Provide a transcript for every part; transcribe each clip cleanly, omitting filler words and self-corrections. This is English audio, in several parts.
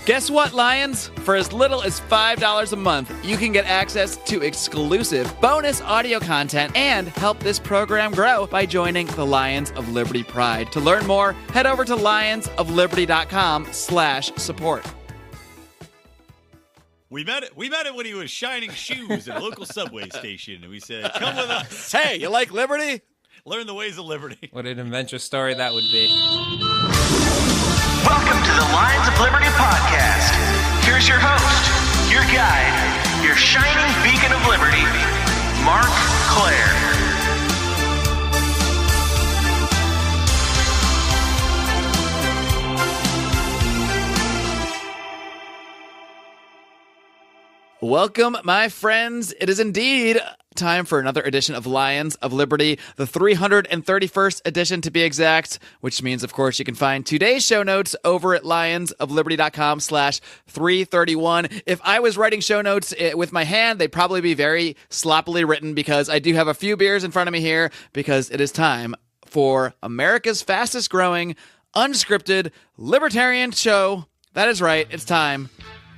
Guess what, Lions? For as little as $5 a month, you can get access to exclusive bonus audio content and help this program grow by joining the Lions of Liberty Pride. To learn more, head over to lionsofliberty.com/support. We met it when he was shining shoes at a local subway station, and we said, "Come with us. Hey, you like liberty? Learn the ways of liberty." What an adventure story that would be. Welcome to the Lions of Liberty podcast. Here's your host, your guide, your shining beacon of liberty, Marc Clair. Welcome, my friends. It is indeed time for another edition of Lions of Liberty, the 331st edition to be exact, which means, of course, you can find today's show notes over at lionsofliberty.com/331. If I was writing show notes with my hand, they'd probably be very sloppily written because I do have a few beers in front of me here because it is time for America's fastest growing, unscripted, libertarian show. That is right. It's time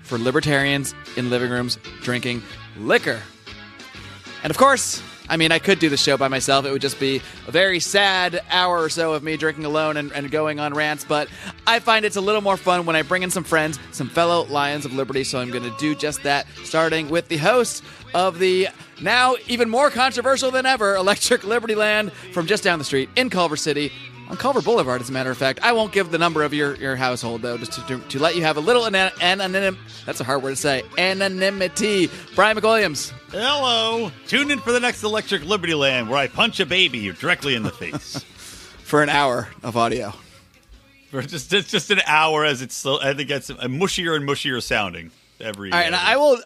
for libertarians in living rooms drinking liquor. And of course, I mean, I could do the show by myself. It would just be a very sad hour or so of me drinking alone and going on rants, but I find it's a little more fun when I bring in some friends, some fellow Lions of Liberty, so I'm going to do just that, starting with the host of the now even more controversial than ever Electric Libertyland from just down the street in Culver City, on Culver Boulevard, as a matter of fact. I won't give the number of your household, though, just to let you have a little anonymity. That's a hard word to say. Anonymity. Brian McWilliams. Hello. Tune in for the next Electric Libertyland, where I punch a baby directly in the face. For an hour of audio. For just an hour, as I think it's mushier and mushier sounding. All right, and I will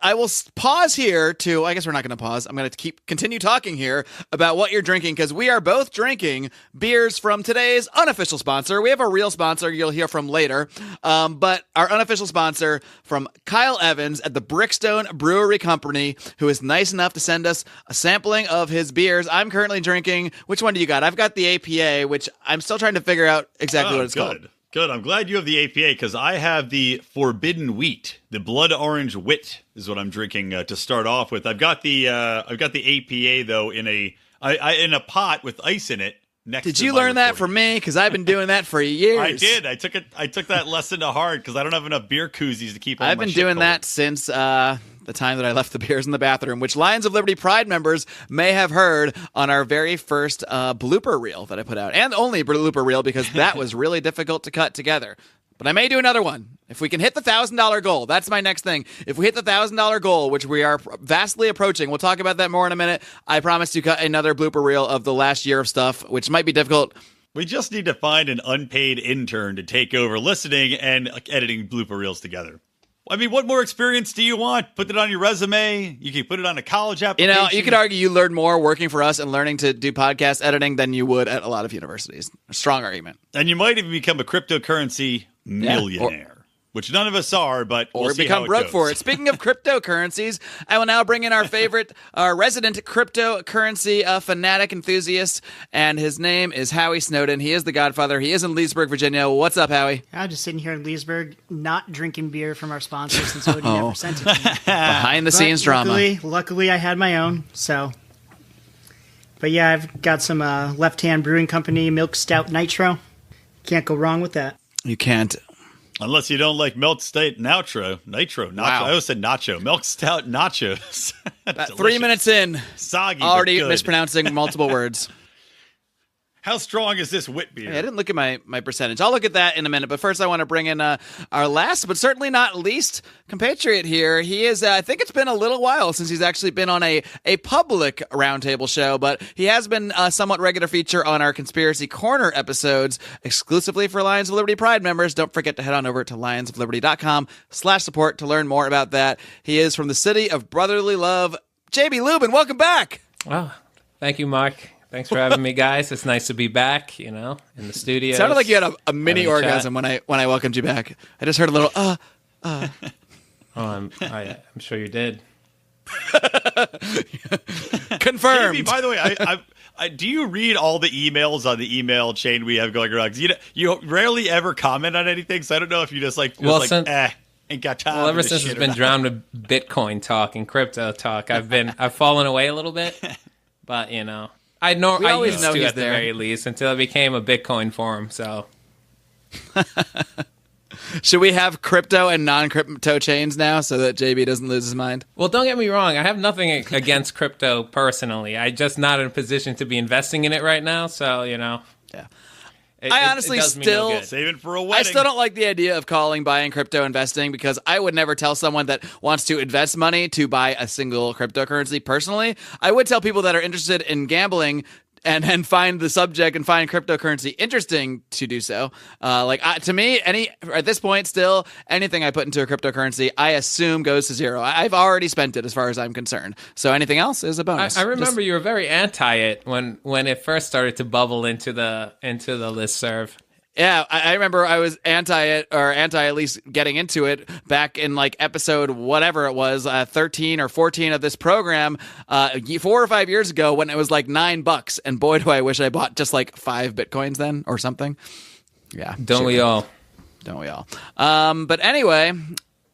pause here to. I guess we're not going to pause. I'm going to continue talking here about what you're drinking, because we are both drinking beers from today's unofficial sponsor. We have a real sponsor you'll hear from later, but our unofficial sponsor from Kyle Evans at the Brickstone Brewery Company, who is nice enough to send us a sampling of his beers. I'm currently drinking. Which one do you got? I've got the APA, which I'm still trying to figure out exactly what it's called. Good. I'm glad you have the APA, because I have the Forbidden Wheat. The Blood Orange Wit is what I'm drinking to start off with. I've got the APA though in a pot with ice in it. Did you learn that from me? Because I've been doing that for years. I did. I took that lesson to heart because I don't have enough beer koozies to keep. I've been doing that since the time that I left the beers in the bathroom, which Lions of Liberty Pride members may have heard on our very first blooper reel that I put out, and only blooper reel because that was really difficult to cut together. But I may do another one. If we can hit the $1,000 goal, that's my next thing. If we hit the $1,000 goal, which we are vastly approaching, we'll talk about that more in a minute. I promise to cut another blooper reel of the last year of stuff, which might be difficult. We just need to find an unpaid intern to take over listening and editing blooper reels together. I mean, what more experience do you want? Put it on your resume. You can put it on a college application. You know, you could argue you learned more working for us and learning to do podcast editing than you would at a lot of universities. A strong argument. And you might even become a cryptocurrency millionaire. Which none of us are, but we'll see become how it broke goes. for it. Speaking of cryptocurrencies, I will now bring in our resident cryptocurrency fanatic enthusiast, and his name is Howie Snowdon. He is the Godfather. He is in Leesburg, Virginia. What's up, Howie? I'm just sitting here in Leesburg, not drinking beer from our sponsor since Odie never sent it to me. Behind-the-scenes drama. Luckily, I had my own, so. But yeah, I've got some Left Hand Brewing Company Milk Stout Nitro. Can't go wrong with that. You can't. Unless you don't like Milk Stout Nitro. Wow. I always said nacho. Milk Stout Nachos. 3 minutes in, soggy, already but good. mispronouncing multiple words. How strong is this wit beer? Hey, I didn't look at my percentage. I'll look at that in a minute. But first, I want to bring in our last, but certainly not least, compatriot here. He is, I think it's been a little while since he's actually been on a public roundtable show, but he has been a somewhat regular feature on our Conspiracy Corner episodes, exclusively for Lions of Liberty Pride members. Don't forget to head on over to lionsofliberty.com/support to learn more about that. He is from the city of brotherly love. JB Lubin, welcome back. Well, thank you, Mark. Thanks for having me, guys. It's nice to be back, in the studio. It sounded like you had a mini orgasm when I welcomed you back. I just heard a little, Oh, I'm sure you did. Confirmed. JB, by the way, I do you read all the emails on the email chain we have going around? 'Cause you rarely ever comment on anything, so I don't know if you just Ain't got time. Well, for ever this since shit it's been or drowned with Bitcoin talk and crypto talk, I've fallen away a little bit. But I always used know to he's at the there. very least until it became a Bitcoin forum. So Should we have crypto and non-crypto chains now so that JB doesn't lose his mind? well, don't get me wrong. I have nothing against crypto personally. I'm just not in a position to be investing in it right now. So Yeah. it honestly does me no still- good. Save it for a I wedding. still don't like the idea of calling buying crypto investing because I would never tell someone that wants to invest money to buy a single cryptocurrency personally. I would tell people that are interested in gambling and find the subject and find cryptocurrency interesting to do so. To me, at this point, still anything I put into a cryptocurrency, I assume goes to zero. I've already spent it as far as I'm concerned. So anything else is a bonus. I remember you were very anti it when it first started to bubble into the listserv. Yeah, I remember I was anti it, or anti at least getting into it back in like episode whatever it was, 13 or 14 of this program, 4 or 5 years ago when it was like $9. And boy, do I wish I bought just like 5 Bitcoins then or something. Yeah. Don't we all? Don't we all? But anyway,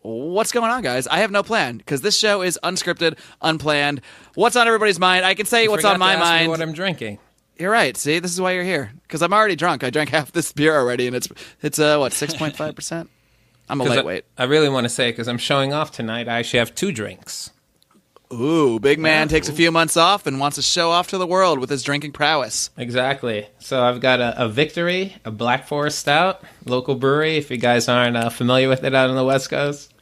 what's going on, guys? I have no plan because this show is unscripted, unplanned. What's on everybody's mind? I can say what's on my Forgot to ask me mind. what I'm drinking. You're right. See, this is why you're here. Because I'm already drunk. I drank half this beer already, and it's 6.5%. I'm a 'Cause lightweight. I really want to say, because I'm showing off tonight, I actually have 2 drinks. Ooh, big man takes a few months off and wants to show off to the world with his drinking prowess. Exactly. So I've got a Victory, a Black Forest Stout, local brewery, if you guys aren't familiar with it out on the West Coast.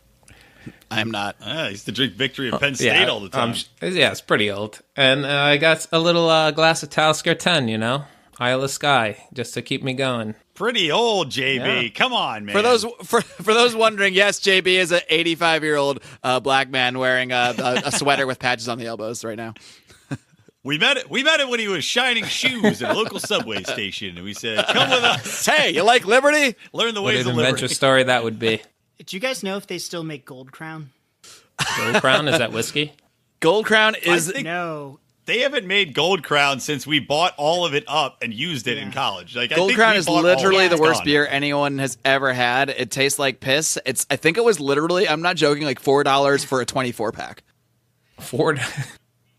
I'm not. I used to drink Victory in Penn State all the time. It's pretty old. And I got a little glass of Talisker 10, Isle of Skye, just to keep me going. Pretty old, JB. Yeah. Come on, man. For those wondering, yes, JB is an 85-year-old black man wearing a sweater with patches on the elbows right now. We met it when he was shining shoes at a local subway station, and we said, "Come with us, Hey, you like liberty? learn the What ways an of adventure liberty." story that would be. Do you guys know if they still make Gold Crown? Gold Crown, is that whiskey? Gold Crown is... think- No. They haven't made Gold Crown since we bought all of it up and used it in college. I Gold think Crown we is bought all of literally it. the It's worst gone. beer anyone has ever had. It tastes like piss. I think it was literally, I'm not joking, like $4 for a 24-pack. Ford.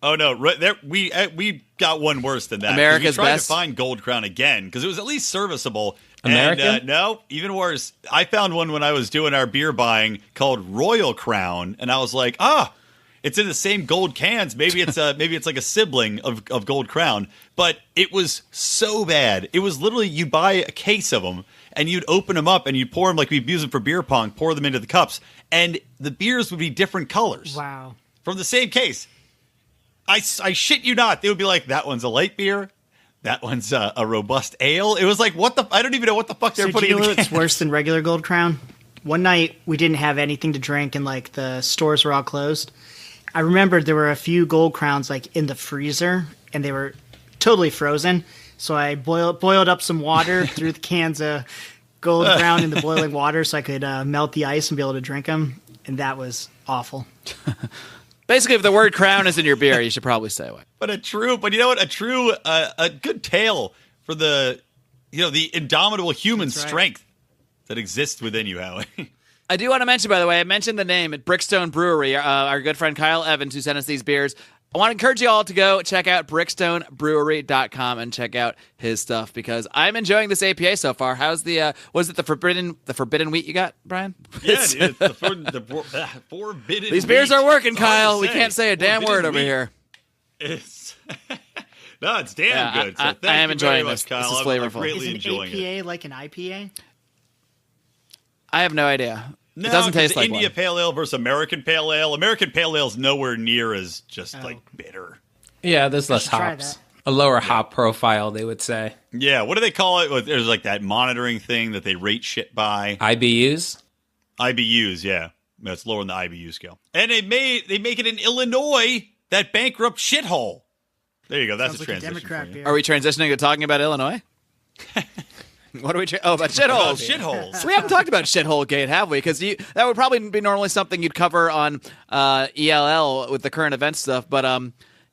Oh no! Right there, we got one worse than that. 'Cause America's we tried Best? to find Gold Crown again because it was at least serviceable. American? And, no, even worse. I found one when I was doing our beer buying called Royal Crown, and I was like, it's in the same gold cans. Maybe it's like a sibling of Gold Crown. But it was so bad. It was literally you buy a case of them and you'd open them up and you'd pour them like we'd use them for beer pong, pour them into the cups, and the beers would be different colors Wow. from the same case. I shit you not. They would be like, that one's a light beer. That one's a robust ale. It was like, what the? I don't even know what the fuck they're So do putting you in know the what's can. worse than regular Gold Crown? One night we didn't have anything to drink and like the stores were all closed. I remembered there were a few Gold Crowns like in the freezer and they were totally frozen. So I boiled up some water, threw the cans of Gold Crown in the boiling water so I could melt the ice and be able to drink them. And that was awful. Basically, if the word crown is in your beer, you should probably stay away. But you know what? A good tale for the indomitable human That's right. strength that exists within you, Howie. I do want to mention, by the way, I mentioned the name at Brickstone Brewery, our good friend Kyle Evans, who sent us these beers. I want to encourage you all to go check out brickstonebrewery.com and check out his stuff because I'm enjoying this APA so far. How's the forbidden wheat you got, Brian? Yeah, dude. The forbidden. These beers wheat. are working, It's hard to Kyle. We say. can't say a damn Forbidden word over wheat. here. It's no, it's damn Yeah, good. So I thank am you enjoying very this. much, Kyle. This is I'm flavorful. greatly Is an enjoying APA it. like an IPA? I have no idea. No, it doesn't 'cause taste like India one. Pale Ale versus American Pale Ale. American Pale Ale is nowhere near as just like bitter. Yeah, there's less should try hops. that. A lower hop profile, they would say. Yeah, what do they call it? There's like that monitoring thing that they rate shit by. IBUs? IBUs, yeah. That's lower than the IBU scale. And they make it in Illinois, that bankrupt shithole. There you go. That's Sounds a like a transition Democrat for you. beer. Are we transitioning to talking about Illinois? What are we? About shitholes. Shitholes. We haven't talked about Shithole Gate, have we? Because that would probably be normally something you'd cover on ELL with the current event stuff, but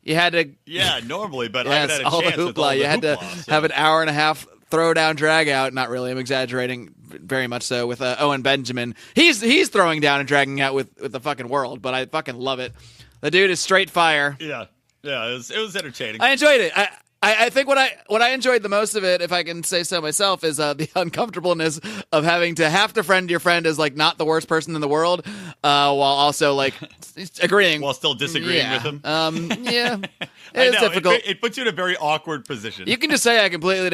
you had to. Yeah, normally, but I haven't Yes, had a all the chance with all hoopla. the You had to hoopla, so. have an hour and a half throw down, drag out. Not really. I'm exaggerating. very much so with Owen Benjamin. He's throwing down and dragging out with the fucking world, but I fucking love it. The dude is straight fire. Yeah, it was entertaining. I enjoyed it. I think what I enjoyed the most of it, if I can say so myself, is the uncomfortableness of having to have to friend your friend as like not the worst person in the world, while also like agreeing while still disagreeing with him. Yeah, it's difficult. It puts you in a very awkward position. You can just say I completely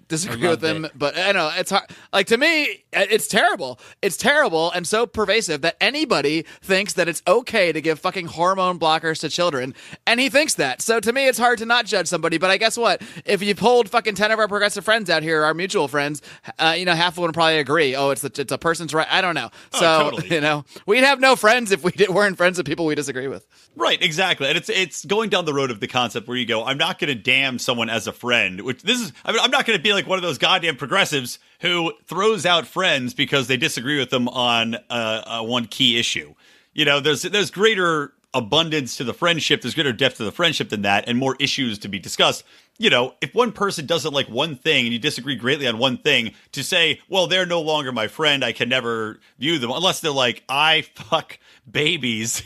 disagree with him, but I know it's hard. Like to me, it's terrible. It's terrible and so pervasive that anybody thinks that it's okay to give fucking hormone blockers to children, and he thinks that. So to me, it's hard to not judge somebody, but I guess what? If you pulled fucking 10 of our progressive friends out here, our mutual friends, half of them would probably agree. Oh, it's a person's right. I don't know. So, totally. We'd have no friends if we weren't friends with people we disagree with. Right, exactly. And it's going down the road of the concept where you go, I'm not going to damn someone as a friend. I'm not going to be like one of those goddamn progressives who throws out friends because they disagree with them on one key issue. There's greater abundance to the friendship, there's greater depth to the friendship than that, and more issues to be discussed. If one person doesn't like one thing and you disagree greatly on one thing, to say, well, they're no longer my friend, I can never view them, unless they're like, I fuck babies,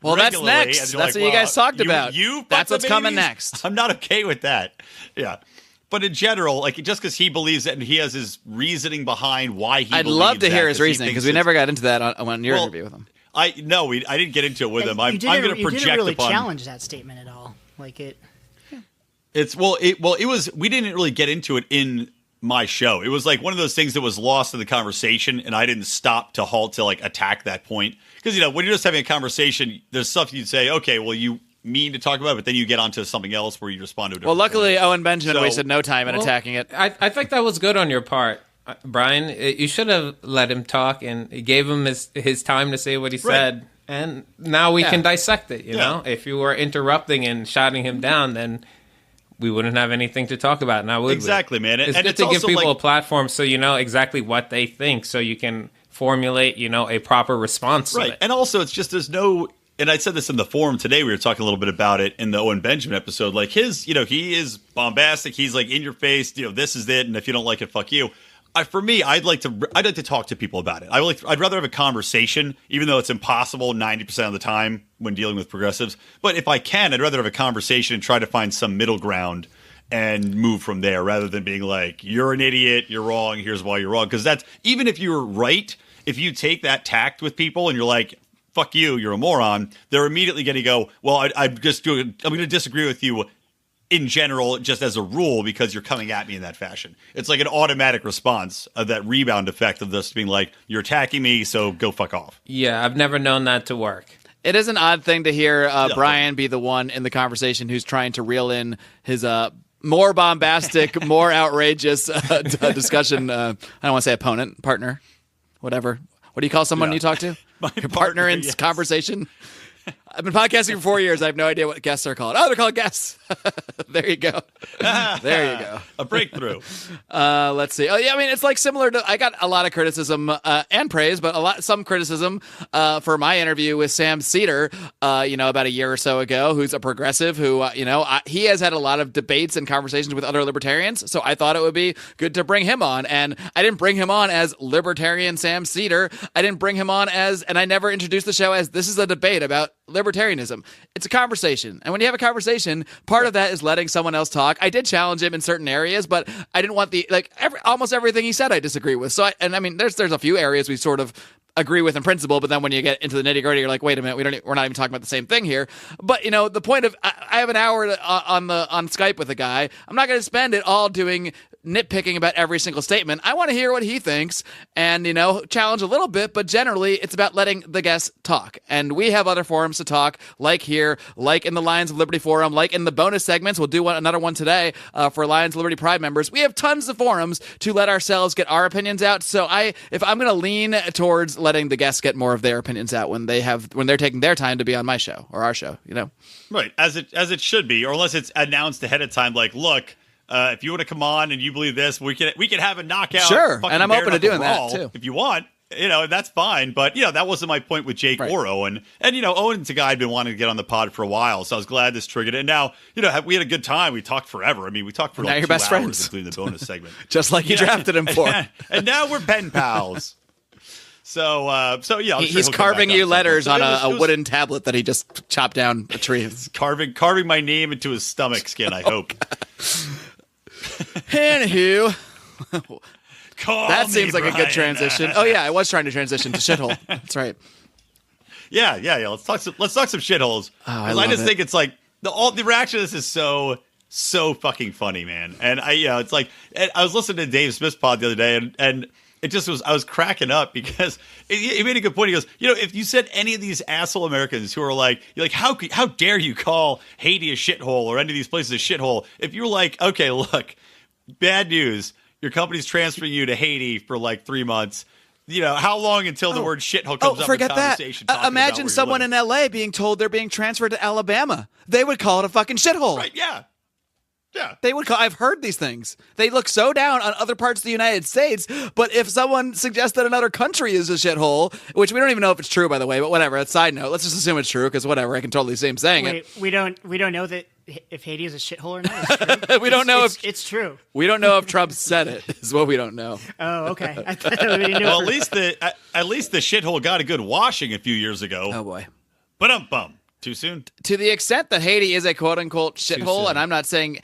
well, that's next. That's what you guys talked about. That's what's coming next. I'm not okay with that. Yeah. But in general, like, just because he believes it and he has his reasoning behind why he I'd believes love to that, hear his reasoning, because we never got into that on your interview with him. I didn't get into it with him. I'm going to project upon. You didn't really challenge that statement at all. Like it. It was. We didn't really get into it in my show. It was like one of those things that was lost in the conversation, and I didn't stop to halt to like attack that point. Because when you're just having a conversation, there's stuff you'd say, okay, well, you mean to talk about, but then you get onto something else where you respond to it. Well, luckily, Owen Benjamin wasted no time in attacking it. I think that was good on your part, Brian. You should have let him talk and gave him his time to say what he said. And now we can dissect it, you know? If you were interrupting and shouting him down, then we wouldn't have anything to talk about now, would we? Exactly, man. It's good to give people a platform so you know exactly what they think, so you can formulate, a proper response to it. And also, it's just there's no... And I said this in the forum today. We were talking a little bit about it in the Owen Benjamin episode. Like he is bombastic. He's like in your face. This is it. And if you don't like it, fuck you. For me, I'd like to talk to people about it. I'd rather have a conversation, even though it's impossible 90% of the time when dealing with progressives. But if I can, I'd rather have a conversation and try to find some middle ground and move from there, rather than being like, you're an idiot, you're wrong, here's why you're wrong. Because that's, even if you're right, if you take that tact with people and you're like, fuck you, you're a moron, they're immediately going to go, well, I'm going to disagree with you in general, just as a rule, because you're coming at me in that fashion. It's like an automatic response of that rebound effect of this being like, you're attacking me, so go fuck off. Yeah, I've never known that to work. It is an odd thing to hear Brian be the one in the conversation who's trying to reel in his more bombastic, more outrageous discussion. I don't want to say opponent, partner, whatever. What do you call someone you talk to? Your partner in conversation? I've been podcasting for 4 years. I have no idea what guests are called. Oh, they're called guests. There you go. There you go. A breakthrough. Let's see. Oh, yeah. I mean, it's like similar to. I got a lot of criticism and praise, but some criticism for my interview with Sam Cedar. About a year or so ago, who's a progressive who he has had a lot of debates and conversations with other libertarians. So I thought it would be good to bring him on, and I didn't bring him on as Libertarian Sam Cedar. I didn't bring him on and I never introduced the show as this is a debate about libertarianism. It's a conversation. And when you have a conversation, part of that is letting someone else talk. I did challenge him in certain areas, but I didn't want almost everything he said I disagree with. So there's a few areas we sort of agree with in principle, but then when you get into the nitty gritty, you're like, wait a minute, we're not even talking about the same thing here. But the point of I have an hour on Skype with a guy. I'm not going to spend it all doing nitpicking about every single statement. I want to hear what he thinks and, challenge a little bit, but generally it's about letting the guests talk. And we have other forums to talk, like here, like in the Lions of Liberty forum, like in the bonus segments. We'll do another one today for Lions of Liberty Pride members. We have tons of forums to let ourselves get our opinions out. So if I'm going to lean towards letting the guests get more of their opinions out when they're taking their time to be on my show or our show, Right. As it should be, or unless it's announced ahead of time, like, look, if you want to come on and you believe this, we can have a knockout. Sure, and I'm open to doing that too if you want. that's fine. But, that wasn't my point with Jake or Owen. And, Owen's a guy I'd been wanting to get on the pod for a while. So I was glad this triggered it. And now, we had a good time. We talked forever. I mean, we talked for now like you're 2 best hours, friends. including the bonus segment. Just like you drafted him for. And now we're pen pals. So yeah. He's carving you letters on a wooden tablet that he just chopped down a tree. Carving my name into his stomach skin, I hope. Anywho. That seems like a good Brian. transition. Oh yeah, I was trying to transition to shithole. That's right. Yeah. Let's talk some shitholes. I just think it's like the reaction to this is so fucking funny, man. And it's like I was listening to Dave Smith's pod the other day, and it just was I was cracking up because he made a good point. He goes, if you said any of these asshole Americans who are like, you're like, how dare you call Haiti a shithole or any of these places a shithole? If you're like, okay, look, bad news. Your company's transferring you to Haiti for like 3 months. How long until the word shithole comes up forget in conversation? that. Imagine someone in LA being told they're being transferred to Alabama. They would call it a fucking shithole. Right, yeah. Yeah. They would call. I've heard these things. They look so down on other parts of the United States, but if someone suggests that another country is a shithole, which we don't even know if it's true, by the way, but whatever. That's a side note. Let's just assume it's true because whatever. I can totally see him saying it. We don't know that if Haiti is a shithole or not. It's true. We don't know if it's true. We don't know if Trump said it. Is what we don't know. Oh, okay. I thought we didn't know. Well, at least the shithole got a good washing a few years ago. Oh boy. But bum. Too soon? To the extent that Haiti is a quote-unquote shithole, and I'm not saying,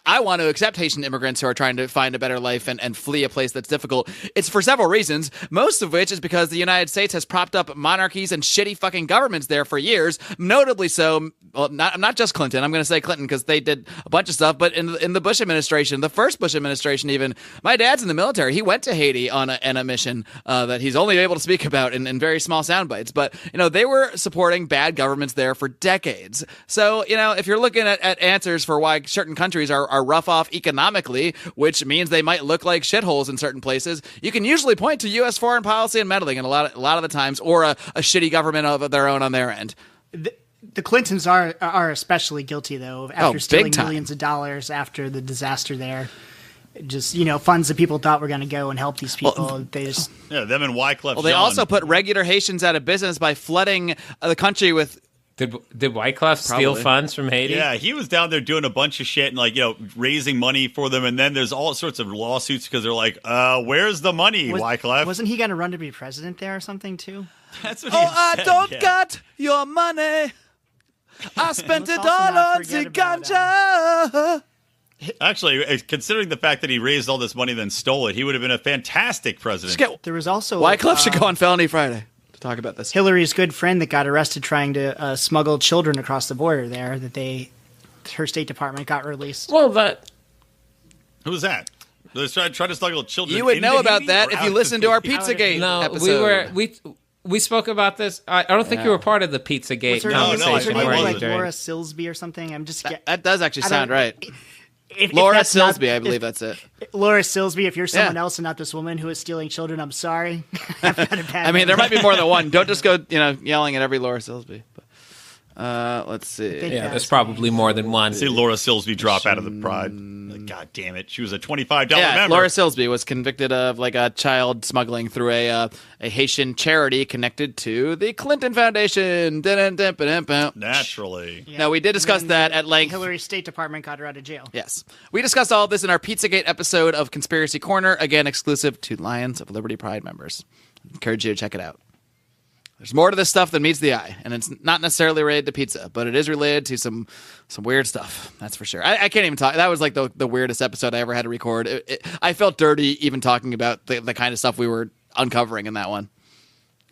I want to accept Haitian immigrants who are trying to find a better life and flee a place that's difficult. It's for several reasons, most of which is because the United States has propped up monarchies and shitty fucking governments there for years, notably so, well, not just Clinton. I'm going to say Clinton because they did a bunch of stuff, but in the Bush administration, the first Bush administration even, my dad's in the military. He went to Haiti on a mission that he's only able to speak about in very small sound bites. But, they were supporting bad governments there for decades. So, if you're looking at answers for why certain countries are rough off economically, which means they might look like shitholes in certain places, you can usually point to U.S. foreign policy and meddling in a lot of the times, or a shitty government of their own on their end. The Clintons are especially guilty, though, after stealing time. millions of dollars after the disaster there. Just, funds that people thought were going to go and help these people. They just... Yeah, them and Wyclef Well, they also put regular Haitians out of business by flooding the country with... Did Wyclef steal funds from Haiti? Yeah, he was down there doing a bunch of shit and raising money for them, and then there's all sorts of lawsuits because they're like, "Where's the money, Wyclef?" Wasn't he going to run to be president there or something too? That's what I don't got your money. I spent it all on the ganja. Actually, considering the fact that he raised all this money and then stole it, he would have been a fantastic president. There was also Wyclef should go on Felony Friday to talk about this. Hillary's good friend that got arrested trying to smuggle children across the border there. Her State Department got released. Well, Who was that? They tried to smuggle children. You would know about Haiti that or if out you of listened to our Haiti? Pizzagate episode. We spoke about this. I don't think you were part of the Pizzagate What's her conversation. name? I Like wasn't. Laura Silsby or something. I'm just That does actually sound right. If Laura that's not- Silsby, I believe that's it. Laura Silsby, if you're someone Yeah. else and not this woman who is stealing children, I'm sorry. I've got a bad I mean, there might be more than one. Don't just go, yelling at every Laura Silsby. But, let's see. Yeah, there's probably more than one. See Laura Silsby drop out of the pride. God damn it. She was a $25 Yeah, member. Laura Silsby was convicted of a child smuggling through a Haitian charity connected to the Clinton Foundation. Naturally. No, we did discuss that at length. Hillary's State Department got her out of jail. Yes. We discussed all of this in our Pizzagate episode of Conspiracy Corner, again, exclusive to Lions of Liberty Pride members. Encourage you to check it out. There's more to this stuff than meets the eye, and it's not necessarily related to pizza, but it is related to some weird stuff. That's for sure. I can't even talk. That was the weirdest episode I ever had to record. I felt dirty even talking about the kind of stuff we were uncovering in that one.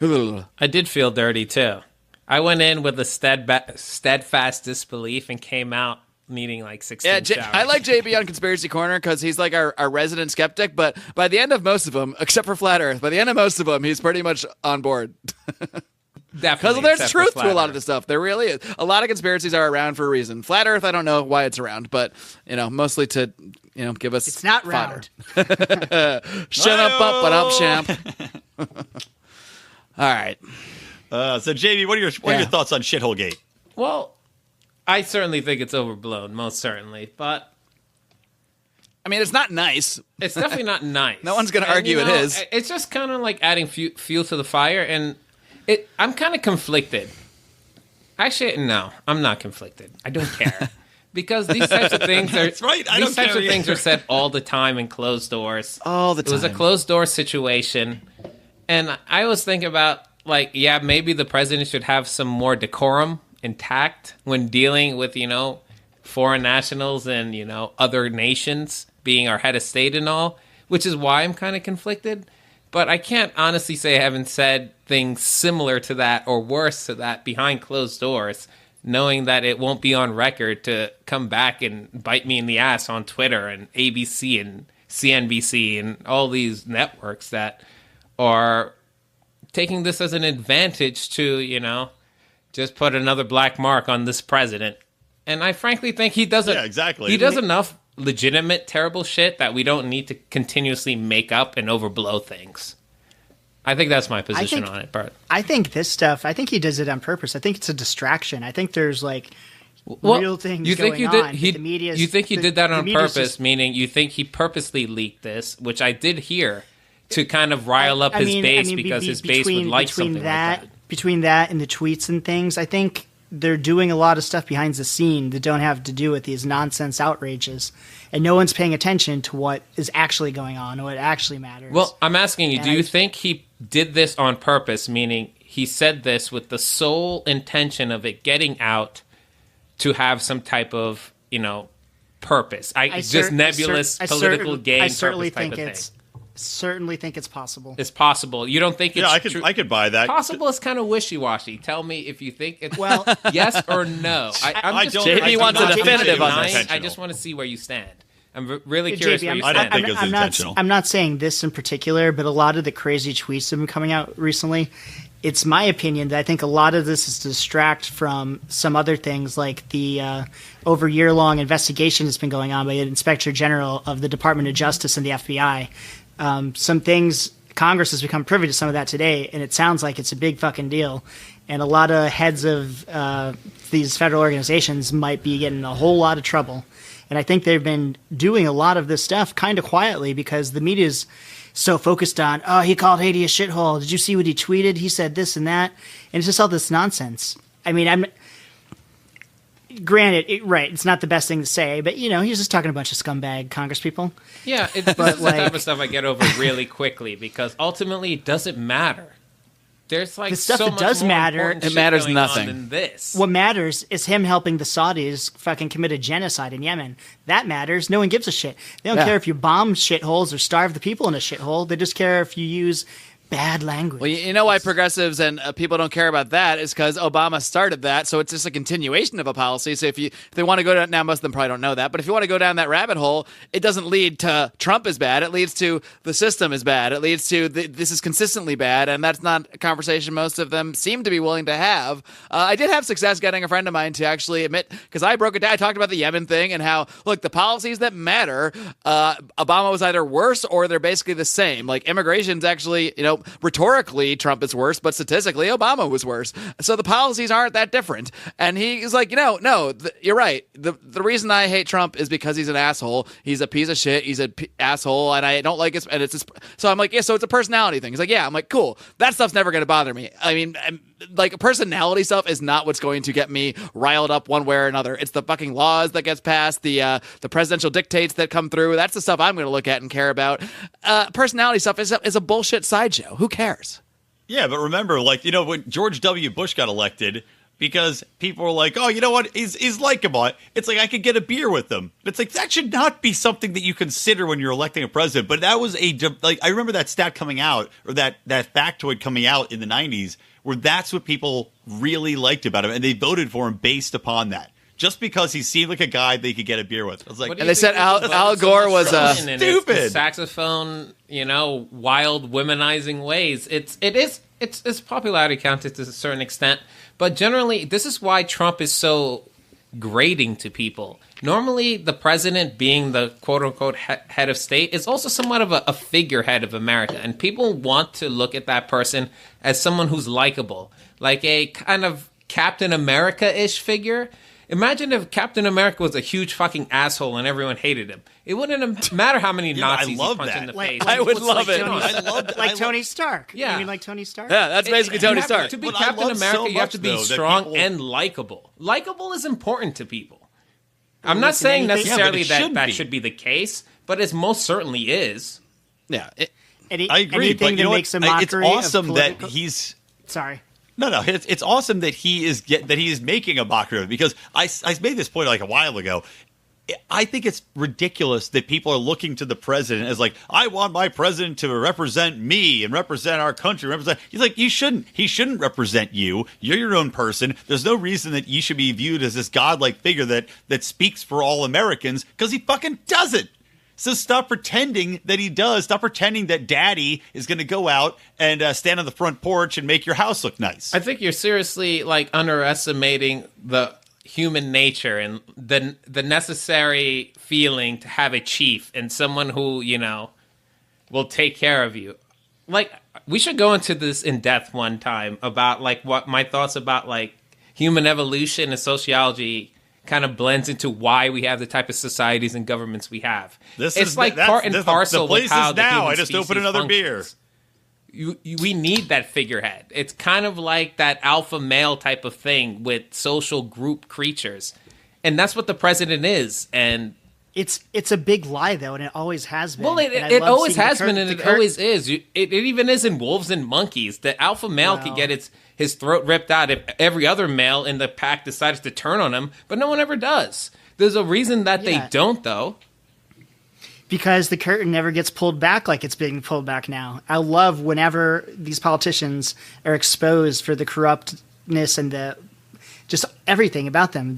I did feel dirty, too. I went in with a steadfast disbelief and came out needing 16 showers. I like JB on Conspiracy Corner because he's our resident skeptic, but by the end of most of them, except for Flat Earth, by the end of most of them, he's pretty much on board. Definitely. Because there's truth to a lot of this stuff. There really is. A lot of conspiracies are around for a reason. Flat Earth, I don't know why it's around, but, mostly to, give us It's not fodder. round. Shut up, champ. All right. So, JB, what are your thoughts on Shithole Gate? Well, I certainly think it's overblown, most certainly. But I mean, it's not nice. It's definitely not nice. No one's going to argue it is. It's just kind of like adding fuel to the fire, and I'm kind of conflicted. Actually, no, I'm not conflicted. I don't care. Because these types of things are these types of things are said all the time in closed doors. All the time. It was a closed door situation. And I was thinking about, like, yeah, maybe the president should have some more decorum intact when dealing with, foreign nationals and, other nations being our head of state and all, which is why I'm kind of conflicted. But I can't honestly say I haven't said things similar to that or worse to that behind closed doors, knowing that it won't be on record to come back and bite me in the ass on Twitter and ABC and CNBC and all these networks that are taking this as an advantage to, just put another black mark on this president. And I frankly think he doesn't. Yeah, exactly. He does enough legitimate terrible shit that we don't need to continuously make up and overblow things. I think that's my position on it, Bart. I think this stuff, I think he does it on purpose. I think it's a distraction. I think there's real things going on. You think he did that on purpose, meaning you think he purposely leaked this, which I did hear, to kind of rile up his base because his base would like something like that. Between that and the tweets and things, I think they're doing a lot of stuff behind the scene that don't have to do with these nonsense outrages. And no one's paying attention to what is actually going on, what actually matters. Well, I'm asking you, do you think he did this on purpose, meaning he said this with the sole intention of it getting out to have some type of, purpose? Nebulous political gain certainly purpose type think of thing. Certainly think it's possible. It's possible. You don't think it's I could buy that. Possible is kind of wishy-washy. Tell me if you think it's yes or no. JP wants a definitive on this. I just want to see where you stand. I'm really curious where you stand. I don't think it's intentional. I'm not saying this in particular, but a lot of the crazy tweets that have been coming out recently, it's my opinion that I think a lot of this is to distract from some other things, like the over year-long investigation that's been going on by the Inspector General of the Department of Justice and the FBI. Some things, Congress has become privy to some of that today, and it sounds like it's a big fucking deal. And a lot of heads of these federal organizations might be getting a whole lot of trouble. And I think they've been doing a lot of this stuff kind of quietly because the media's so focused on, oh, he called Haiti a shithole. Did you see what he tweeted? He said this and that. And it's just all this nonsense. I mean, granted, it's not the best thing to say, but, he's just talking a bunch of scumbag congresspeople. Yeah, this is the type of stuff I get over really quickly because ultimately it doesn't matter. There's the stuff that does matter. It matters nothing. Than this. What matters is him helping the Saudis fucking commit a genocide in Yemen. That matters. No one gives a shit. They don't care if you bomb shitholes or starve the people in a shithole. They just care if you use bad language. Well, you know why progressives and people don't care about that is because Obama started that, so it's just a continuation of a policy. So if they want to go down, now most of them probably don't know that, but if you want to go down that rabbit hole, it doesn't lead to Trump is bad. It leads to the system is bad. It leads to this is consistently bad, and that's not a conversation most of them seem to be willing to have. I did have success getting a friend of mine to actually admit, because I broke it down. I talked about the Yemen thing and how, look, the policies that matter, Obama was either worse or they're basically the same. Like immigration's actually, rhetorically, Trump is worse, but statistically, Obama was worse. So the policies aren't that different. And he's like, no, you're right. The reason I hate Trump is because he's an asshole. He's a piece of shit. He's an asshole, and I don't like his. And it's his, so I'm like, yeah. So it's a personality thing. He's like, yeah. I'm like, cool. That stuff's never going to bother me. I mean, like personality stuff is not what's going to get me riled up one way or another. It's the fucking laws that gets passed, the presidential dictates that come through. That's the stuff I'm going to look at and care about. Personality stuff is a bullshit sideshow. Who cares? Yeah, but remember, when George W. Bush got elected, because people were like, oh, you know what, he's likable. It's like, I could get a beer with him. It's like, that should not be something that you consider when you're electing a president. But that was I remember that stat coming out, or that factoid coming out in the 90s, where that's what people really liked about him, and they voted for him based upon that. Just because he seemed like a guy they could get a beer with. I was like, and they said Al Gore was stupid saxophone, wild womanizing ways. It's popularity counted to a certain extent, but generally this is why Trump is so grating to people. Normally, the president, being the quote-unquote head of state, is also somewhat of a figurehead of America, and people want to look at that person as someone who's likable, like a kind of Captain America-ish figure. Imagine if Captain America was a huge fucking asshole and everyone hated him. It wouldn't matter how many Nazis he punched in the face. I would love it. Like Tony Stark. Yeah. You mean like Tony Stark? Yeah, that's basically Tony Stark. To be But I Captain love America, so you have much, to be though, that strong people- and likable. Likable is important to people. I'm not saying anything- necessarily Yeah, but it that should be. should be the case, but it most certainly is. Yeah. I agree, Anything but you that know makes a what? It's mockery awesome of that political... he's. Sorry. No. It's awesome that he is making a mockery of it, because I made this point like a while ago. I think it's ridiculous that people are looking to the president as like, I want my president to represent me and represent our country. He's like, you shouldn't. He shouldn't represent you. You're your own person. There's no reason that you should be viewed as this godlike figure that speaks for all Americans, because he fucking doesn't. So stop pretending that he does. Stop pretending that daddy is going to go out and stand on the front porch and make your house look nice. I think you're seriously like underestimating the human nature and the necessary feeling to have a chief and someone who, you know, will take care of you. Like, we should go into this in depth one time about like what my thoughts about like human evolution and sociology kind of blends into why we have the type of societies and governments we have. It's like part and parcel with how the human I just species opened another functions. We need that figurehead. It's kind of like that alpha male type of thing with social group creatures. And that's what the president is. And It's a big lie, though, and it always has been. well, it always has been, and it always is. It even is in wolves and monkeys. The alpha male can get his throat ripped out if every other male in the pack decides to turn on him, but no one ever does. There's a reason that they don't, though. Because the curtain never gets pulled back like it's being pulled back now. I love whenever these politicians are exposed for the corruptness and the just everything about them.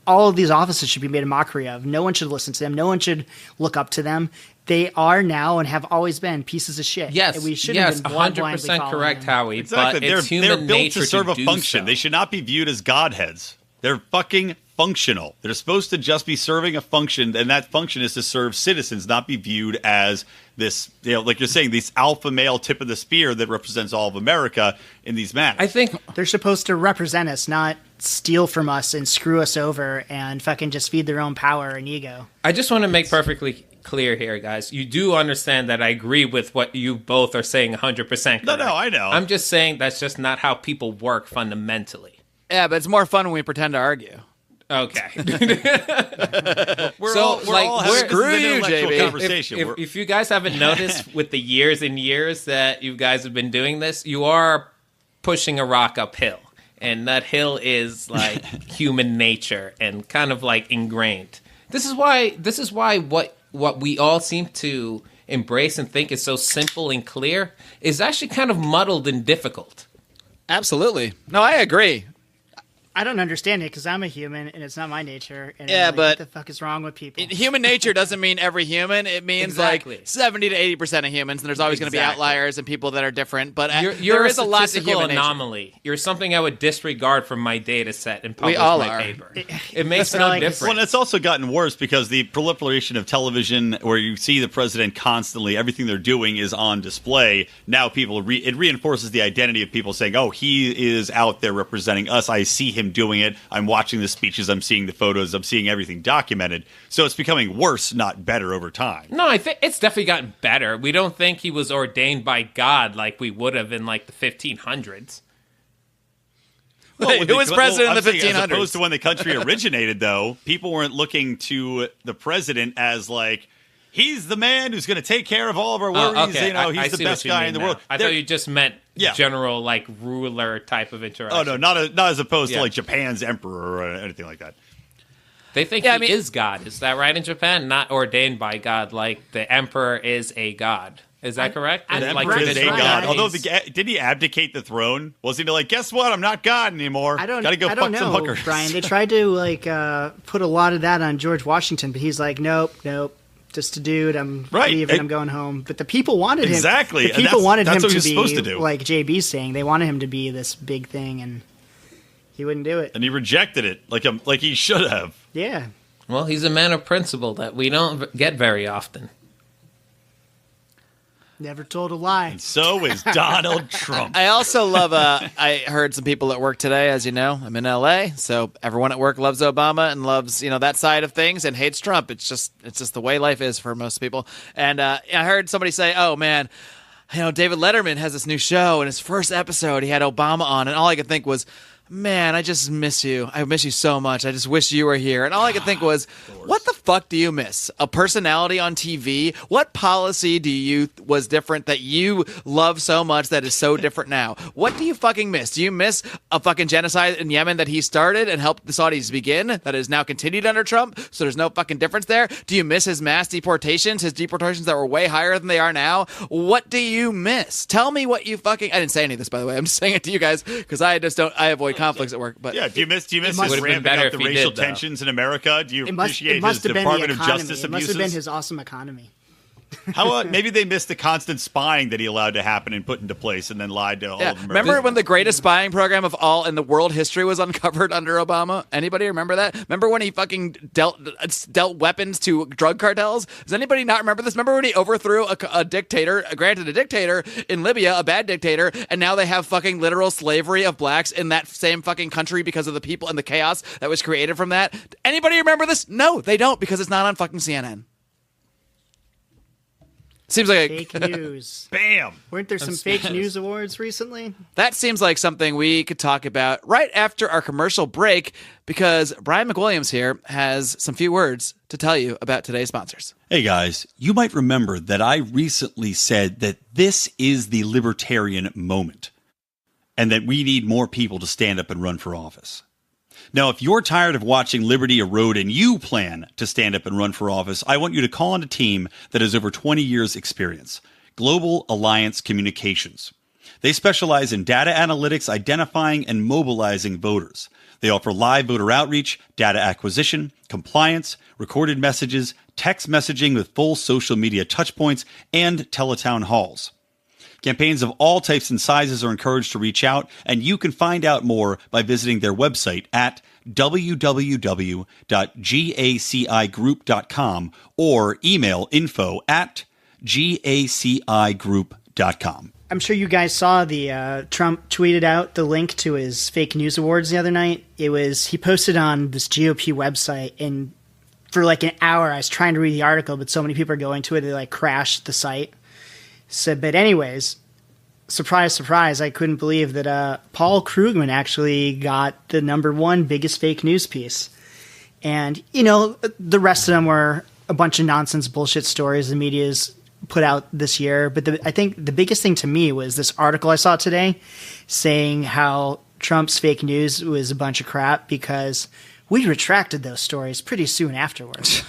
All of these offices should be made a mockery of. No one should listen to them. No one should look up to them. They are now and have always been pieces of shit. Yes, and we shouldn't have been 100% correct, them. Howie. Exactly. But it's human they're built nature to serve a do function. so. They should not be viewed as godheads. They're fucking functional. They're supposed to just be serving a function, and that function is to serve citizens, not be viewed as this, like you're saying, this alpha male tip of the spear that represents all of America in these matters. I think they're supposed to represent us, not steal from us and screw us over and fucking just feed their own power and ego. I just want to make perfectly clear here, guys. You do understand that I agree with what you both are saying 100% correct. No, I know. I'm just saying that's just not how people work fundamentally. Yeah, but it's more fun when we pretend to argue. Okay. we're So, all like, having we're- this Screw you, intellectual JB. conversation. If you guys haven't noticed with the years and years that you guys have been doing this, you are pushing a rock uphill. And that hill is like human nature and kind of like ingrained. This is why what we all seem to embrace and think is so simple and clear is actually kind of muddled and difficult. Absolutely. No, I agree. I don't understand it because I'm a human and it's not my nature. And Yeah, I'm like, but- what the fuck is wrong with people? Human nature doesn't mean every human. It means Exactly. like 70 to 80% of humans, and there's always going to be Exactly. outliers and people that are different. But You're there a is a lot to statistical human nature. anomaly. You're something I would disregard from my data set and publish all my are. paper. It makes So, no like, difference. Well, and it's also gotten worse because the proliferation of television, where you see the president constantly, everything they're doing is on display. Now people, it reinforces the identity of people saying, "Oh, he is out there representing us. I see him doing it. I'm watching the speeches. I'm seeing the photos. I'm seeing everything documented." So it's becoming worse, not better, over time. No, I think it's definitely gotten better. We don't think he was ordained by God like we would have in like the 1500s. Wait, who was president in the I'm saying, 1500s? As opposed to when the country originated, though, people weren't looking to the president as like, he's the man who's going to take care of all of our worries. Okay, You know, I he's the see what best you guy mean in the now. world. I They're- thought you just meant Yeah. general like ruler type of interaction. Oh no, not as opposed Yeah. to like Japan's emperor or anything like that. They think Yeah, he I mean- is God. Is that right in Japan? Not ordained by God, like the emperor is a god. Is that correct? The The And, like, emperor is a traditional god. Japanese- Although didn't he abdicate the throne? Wasn't he like, guess what? I'm not God anymore. I don't Gotta go I fuck don't some know, hookers. Brian. They tried to like put a lot of that on George Washington, but he's like, nope. Just a dude. I'm Right. leaving. I'm going home. But the people wanted him. Exactly, The and people wanted that's him what to he was be supposed to do. like JB's saying. They wanted him to be this big thing, and he wouldn't do it. And he rejected it like he should have. Yeah. Well, he's a man of principle that we don't get very often. Never told a lie. So is Donald Trump. I also love, I heard some people at work today, as you know, I'm in LA, so everyone at work loves Obama and loves, that side of things and hates Trump. It's just the way life is for most people. And I heard somebody say, oh man, David Letterman has this new show, and his first episode, he had Obama on, and all I could think was, man, I just miss you. I miss you so much. I just wish you were here. And all I could think was, what the fuck do you miss? A personality on TV? What policy was different that you love so much that is so different now? What do you fucking miss? Do you miss a fucking genocide in Yemen that he started and helped the Saudis begin that is now continued under Trump? So there's no fucking difference there. Do you miss his mass deportations, his deportations that were way higher than they are now? What do you miss? Tell me what you fucking... I didn't say any of this, by the way. I'm just saying it to you guys because I avoid conflicts at work. But yeah, do you miss his would've been ramping better up the if he racial did, though. tensions in America? Do you appreciate his have been Department the of economy. Justice It must abuses? have been his awesome economy. How maybe they missed the constant spying that he allowed to happen and put into place, and then lied to all of America. Remember when the greatest spying program of all in the world history was uncovered under Obama? Anybody remember that? Remember when he fucking dealt weapons to drug cartels? Does anybody not remember this? Remember when he overthrew a dictator, granted a dictator in Libya, a bad dictator, and now they have fucking literal slavery of blacks in that same fucking country because of the people and the chaos that was created from that? Anybody remember this? No, they don't, because it's not on fucking CNN. Seems like Fake news. Bam! Weren't there some fake news awards recently? That seems like something we could talk about right after our commercial break, because Brian McWilliams here has some few words to tell you about today's sponsors. Hey guys, you might remember that I recently said that this is the Libertarian moment and that we need more people to stand up and run for office. Now, if you're tired of watching liberty erode and you plan to stand up and run for office, I want you to call on a team that has over 20 years' experience, Global Alliance Communications. They specialize in data analytics, identifying and mobilizing voters. They offer live voter outreach, data acquisition, compliance, recorded messages, text messaging with full social media touchpoints, and teletown halls. Campaigns of all types and sizes are encouraged to reach out, and you can find out more by visiting their website at www.gacigroup.com or email info@gacigroup.com. I'm sure you guys saw the Trump tweeted out the link to his fake news awards the other night. He posted on this GOP website, and for like an hour I was trying to read the article, but so many people are going to it, they like crashed the site. So, but anyways, surprise, surprise, I couldn't believe that Paul Krugman actually got the #1 biggest fake news piece. And, the rest of them were a bunch of nonsense bullshit stories the media's put out this year. But I think the biggest thing to me was this article I saw today saying how Trump's fake news was a bunch of crap because we retracted those stories pretty soon afterwards.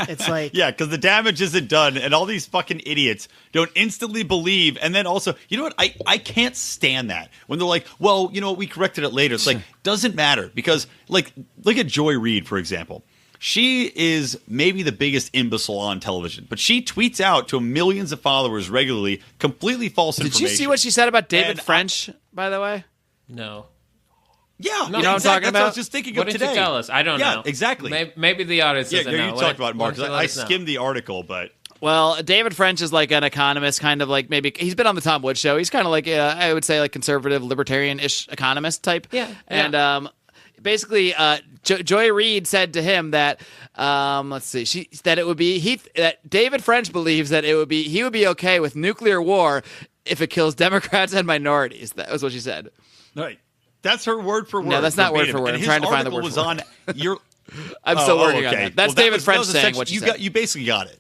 It's like... Yeah, because the damage isn't done, and all these fucking idiots don't instantly believe. And then also, you know what? I can't stand that. When they're like, well, we corrected it later. It's like, doesn't matter. Because, like, look at Joy Reid, for example. She is maybe the biggest imbecile on television, but she tweets out to millions of followers regularly completely false information. Did you see what she said about David French, by the way? No. Yeah, you know what I'm talking about? That's what I was just thinking What of did today. you tell us? I don't know. Yeah, exactly. Maybe the audience doesn't know. You talked about it, Mark. Why don't you I let us know? skimmed the article, but... Well, David French is like an economist, kind of like maybe he's been on the Tom Woods show. He's kind of like I would say like conservative, libertarian-ish economist type. Yeah. And basically, Joy Reid said to him that let's see, that David French believes that he would be okay with nuclear war if it kills Democrats and minorities. That was what she said. Right. That's her word for word. No, that's not word verbatim. for word. And I'm trying to find the word was for on word. your... I'm still working on that. That's David French saying what she said. You basically got it.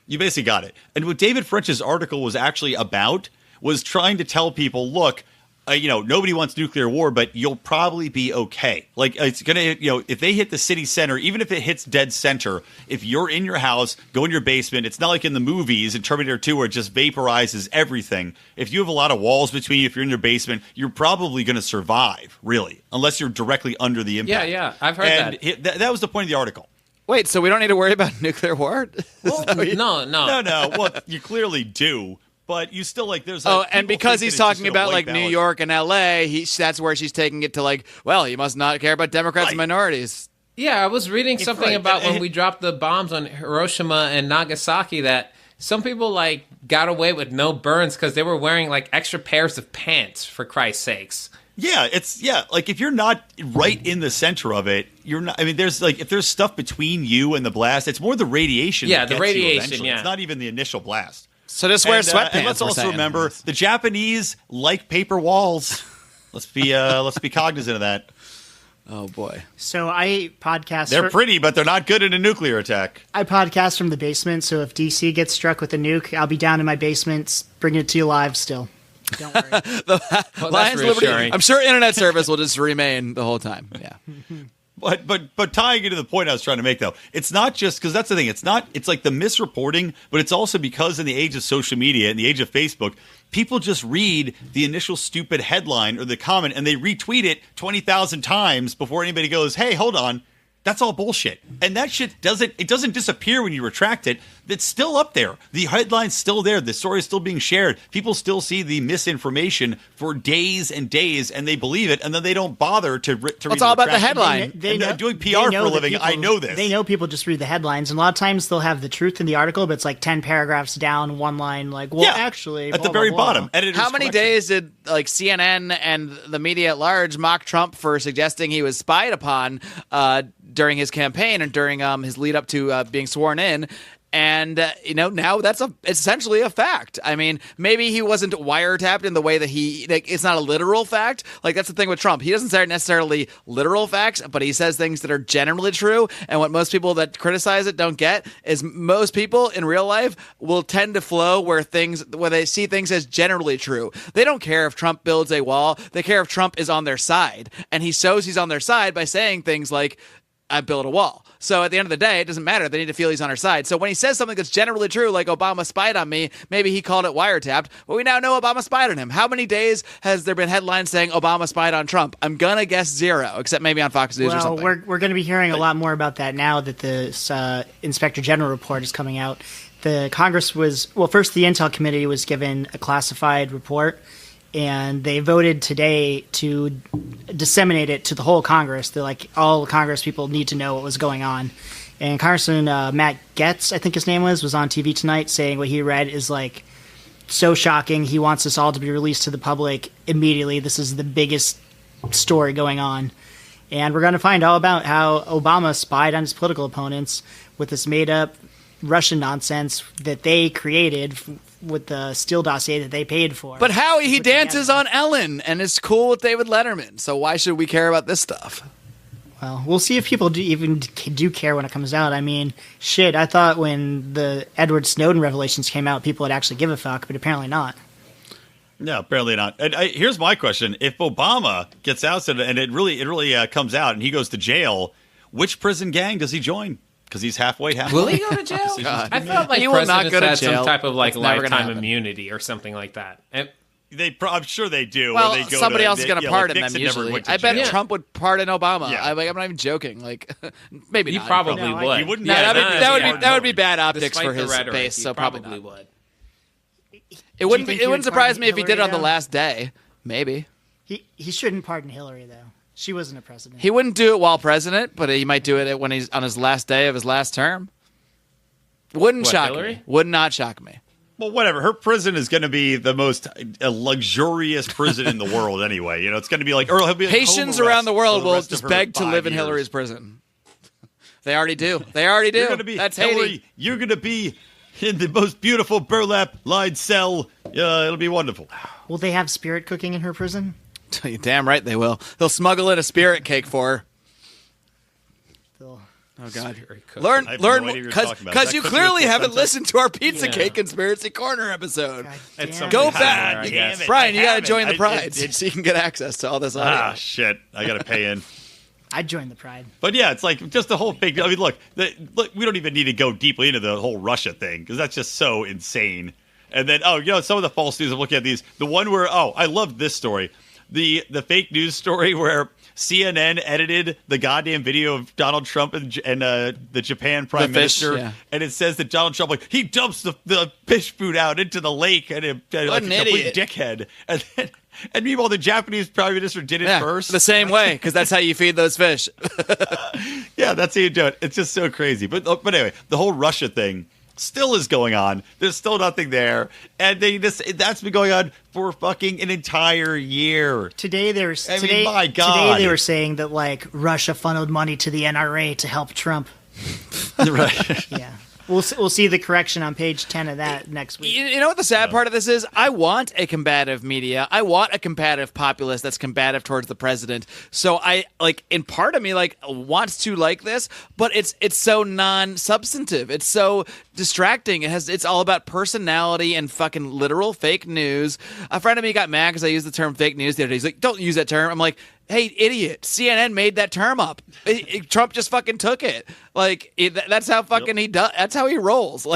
You basically got it. And what David French's article was actually about was trying to tell people, look, nobody wants nuclear war, but you'll probably be okay. Like, it's going to, if they hit the city center, even if it hits dead center, if you're in your house, go in your basement, it's not like in the movies in Terminator 2 where it just vaporizes everything. If you have a lot of walls between you, if you're in your basement, you're probably going to survive, really, unless you're directly under the impact. Yeah, I've heard that. That was the point of the article. Wait, so we don't need to worry about nuclear war? No. No. Well, you clearly do. But you still there's and because he's talking about like New York and LA, that's where she's taking it to like, well, you must not care about Democrats and minorities. Yeah, I was reading something about when we dropped the bombs on Hiroshima and Nagasaki that some people like got away with no burns because they were wearing like extra pairs of pants, for Christ's sakes. Yeah, like if you're not right in the center of it, you're not. I mean, there's like if there's stuff between you and the blast, it's more the radiation. Yeah, that the gets you radiation. eventually. Yeah, It's not even the initial blast. So just wear sweatpants. And let's also remember the Japanese like paper walls. Let's be cognizant of that. Oh boy. So I podcast. They're pretty, but they're not good in a nuclear attack. I podcast from the basement, so if DC gets struck with a nuke, I'll be down in my basement, bringing it to you live still. Don't worry. Lions Liberty. reassuring. I'm sure internet service will just remain the whole time. Yeah. But tying into the point I was trying to make, though, it's not just because that's the thing. It's like the misreporting, but it's also because in the age of social media, in the age of Facebook, people just read the initial stupid headline or the comment and they retweet it 20,000 times before anybody goes, hey, hold on. That's all bullshit. And that shit doesn't disappear when you retract it. It's still up there. The headline's still there. The story is still being shared. People still see the misinformation for days and days, and they believe it, and then they don't bother to read It's all about the retraction. headline. Doing PR for a living, I know this. They know people just read the headlines, and a lot of times they'll have the truth in the article, but it's like 10 paragraphs down, one line, like, well, actually, at blah, the very blah, blah. bottom. Editor's How many correction. days did like CNN and the media at large mock Trump for suggesting he was spied upon during his campaign and during his lead up to being sworn in? And, now that's essentially a fact. I mean, maybe he wasn't wiretapped in the way that it's not a literal fact. Like, that's the thing with Trump. He doesn't say necessarily literal facts, but he says things that are generally true. And what most people that criticize it don't get is most people in real life will tend to flow where they see things as generally true. They don't care if Trump builds a wall. They care if Trump is on their side. And he shows he's on their side by saying things like, I built a wall. So at the end of the day, it doesn't matter. They need to feel he's on our side. So when he says something that's generally true, like Obama spied on me, maybe he called it wiretapped, but we now know Obama spied on him. How many days has there been headlines saying Obama spied on Trump? I'm going to guess 0, except maybe on Fox News or something. Well, we're going to be hearing a lot more about that now that the Inspector General report is coming out. The Congress first the Intel Committee was given a classified report, and they voted today to disseminate it to the whole Congress. They're like, all Congress people need to know what was going on. And Congressman Matt Gaetz, I think his name was on TV tonight saying what he read is like so shocking. He wants this all to be released to the public immediately. This is the biggest story going on. And we're going to find all about how Obama spied on his political opponents with this made-up Russian nonsense that they created with the Steele dossier that they paid for. But Howie, he dances on Ellen and is cool with David Letterman. So why should we care about this stuff? Well, we'll see if people do care when it comes out. I mean, shit, I thought when the Edward Snowden revelations came out, people would actually give a fuck, but apparently not. No, apparently not. And here's my question: if Obama gets ousted and it really comes out and he goes to jail, which prison gang does he join? Because he's halfway. Will he go to jail? I felt like He will not presidents go to had jail. some type of like It's never gonna lifetime happen. immunity or something like that. And I'm sure they do. Well, where they go somebody to, else is going to pardon them usually. I bet Trump would pardon Obama. Yeah. I'm not even joking. Like, maybe he not. probably No, would. He wouldn't. No, Yeah, that would be bad optics Despite for the his rhetoric, base. he So probably probably not. would. It wouldn't. think It he wouldn't would surprise pardon me if he did it on Hillary, the though? last day. Maybe He shouldn't pardon Hillary, though. She wasn't a president. he wouldn't do it while president, but he might do it when he's on his last day of his last term. Wouldn't What, shock Hillary? me. Would not shock me. Well, whatever. Her prison is going to be the most luxurious prison in the world, anyway. You know, it's going to be like he'll be like Haitians home around the arrest world for the will rest of just her beg to 5 live in years. Hillary's prison. They already do. They already do. You're going to be That's Hillary. Haiti. You're going to be in the most beautiful burlap-lined cell. It'll be wonderful. Will they have spirit cooking in her prison? You're damn right they will. They'll smuggle in a spirit cake for her. They'll- Oh God! I have no idea what you're talking about. Is because that you cooking clearly with haven't placenta? listened to our Pizza Yeah. Cake Conspiracy Corner episode. God It's damn. Go something back, higher, I guess. Brian. You got to haven't. join the I- Pride it- so you can get access to all this audio. Ah, shit. I got to pay in. I'd join the Pride. But yeah, it's like just the whole thing. I mean, look, we don't even need to go deeply into the whole Russia thing because that's just so insane. And then, some of the false news, I'm looking at these. The one where, I love this story. The fake news story where CNN edited the goddamn video of Donald Trump and the Japan Prime The fish, Minister. yeah. And it says that Donald Trump, he dumps the fish food out into the lake and like a an complete idiot. dickhead. And meanwhile, the Japanese Prime Minister did it Yeah, first. the same way because that's how you feed those fish. Yeah, that's how you do it. It's just so crazy. But anyway, the whole Russia thing. still is going on. There's still nothing there, and that's been going on for fucking an entire year. Today they were my God. Today they were saying that like Russia funneled money to the NRA to help Trump. Right. Yeah. We'll see the correction on page 10 of that next week. You know what the sad part of this is? I want a combative media. I want a combative populace that's combative towards the president. So I in part of me wants to like this, but it's so non-substantive. It's so distracting. It's all about personality and fucking literal fake news. A friend of me got mad because I used the term fake news the other day. He's like, "Don't use that term." I'm like, "Hey, idiot! CNN made that term up. Trump just fucking took it. That's how fucking he does. That's how he rolls.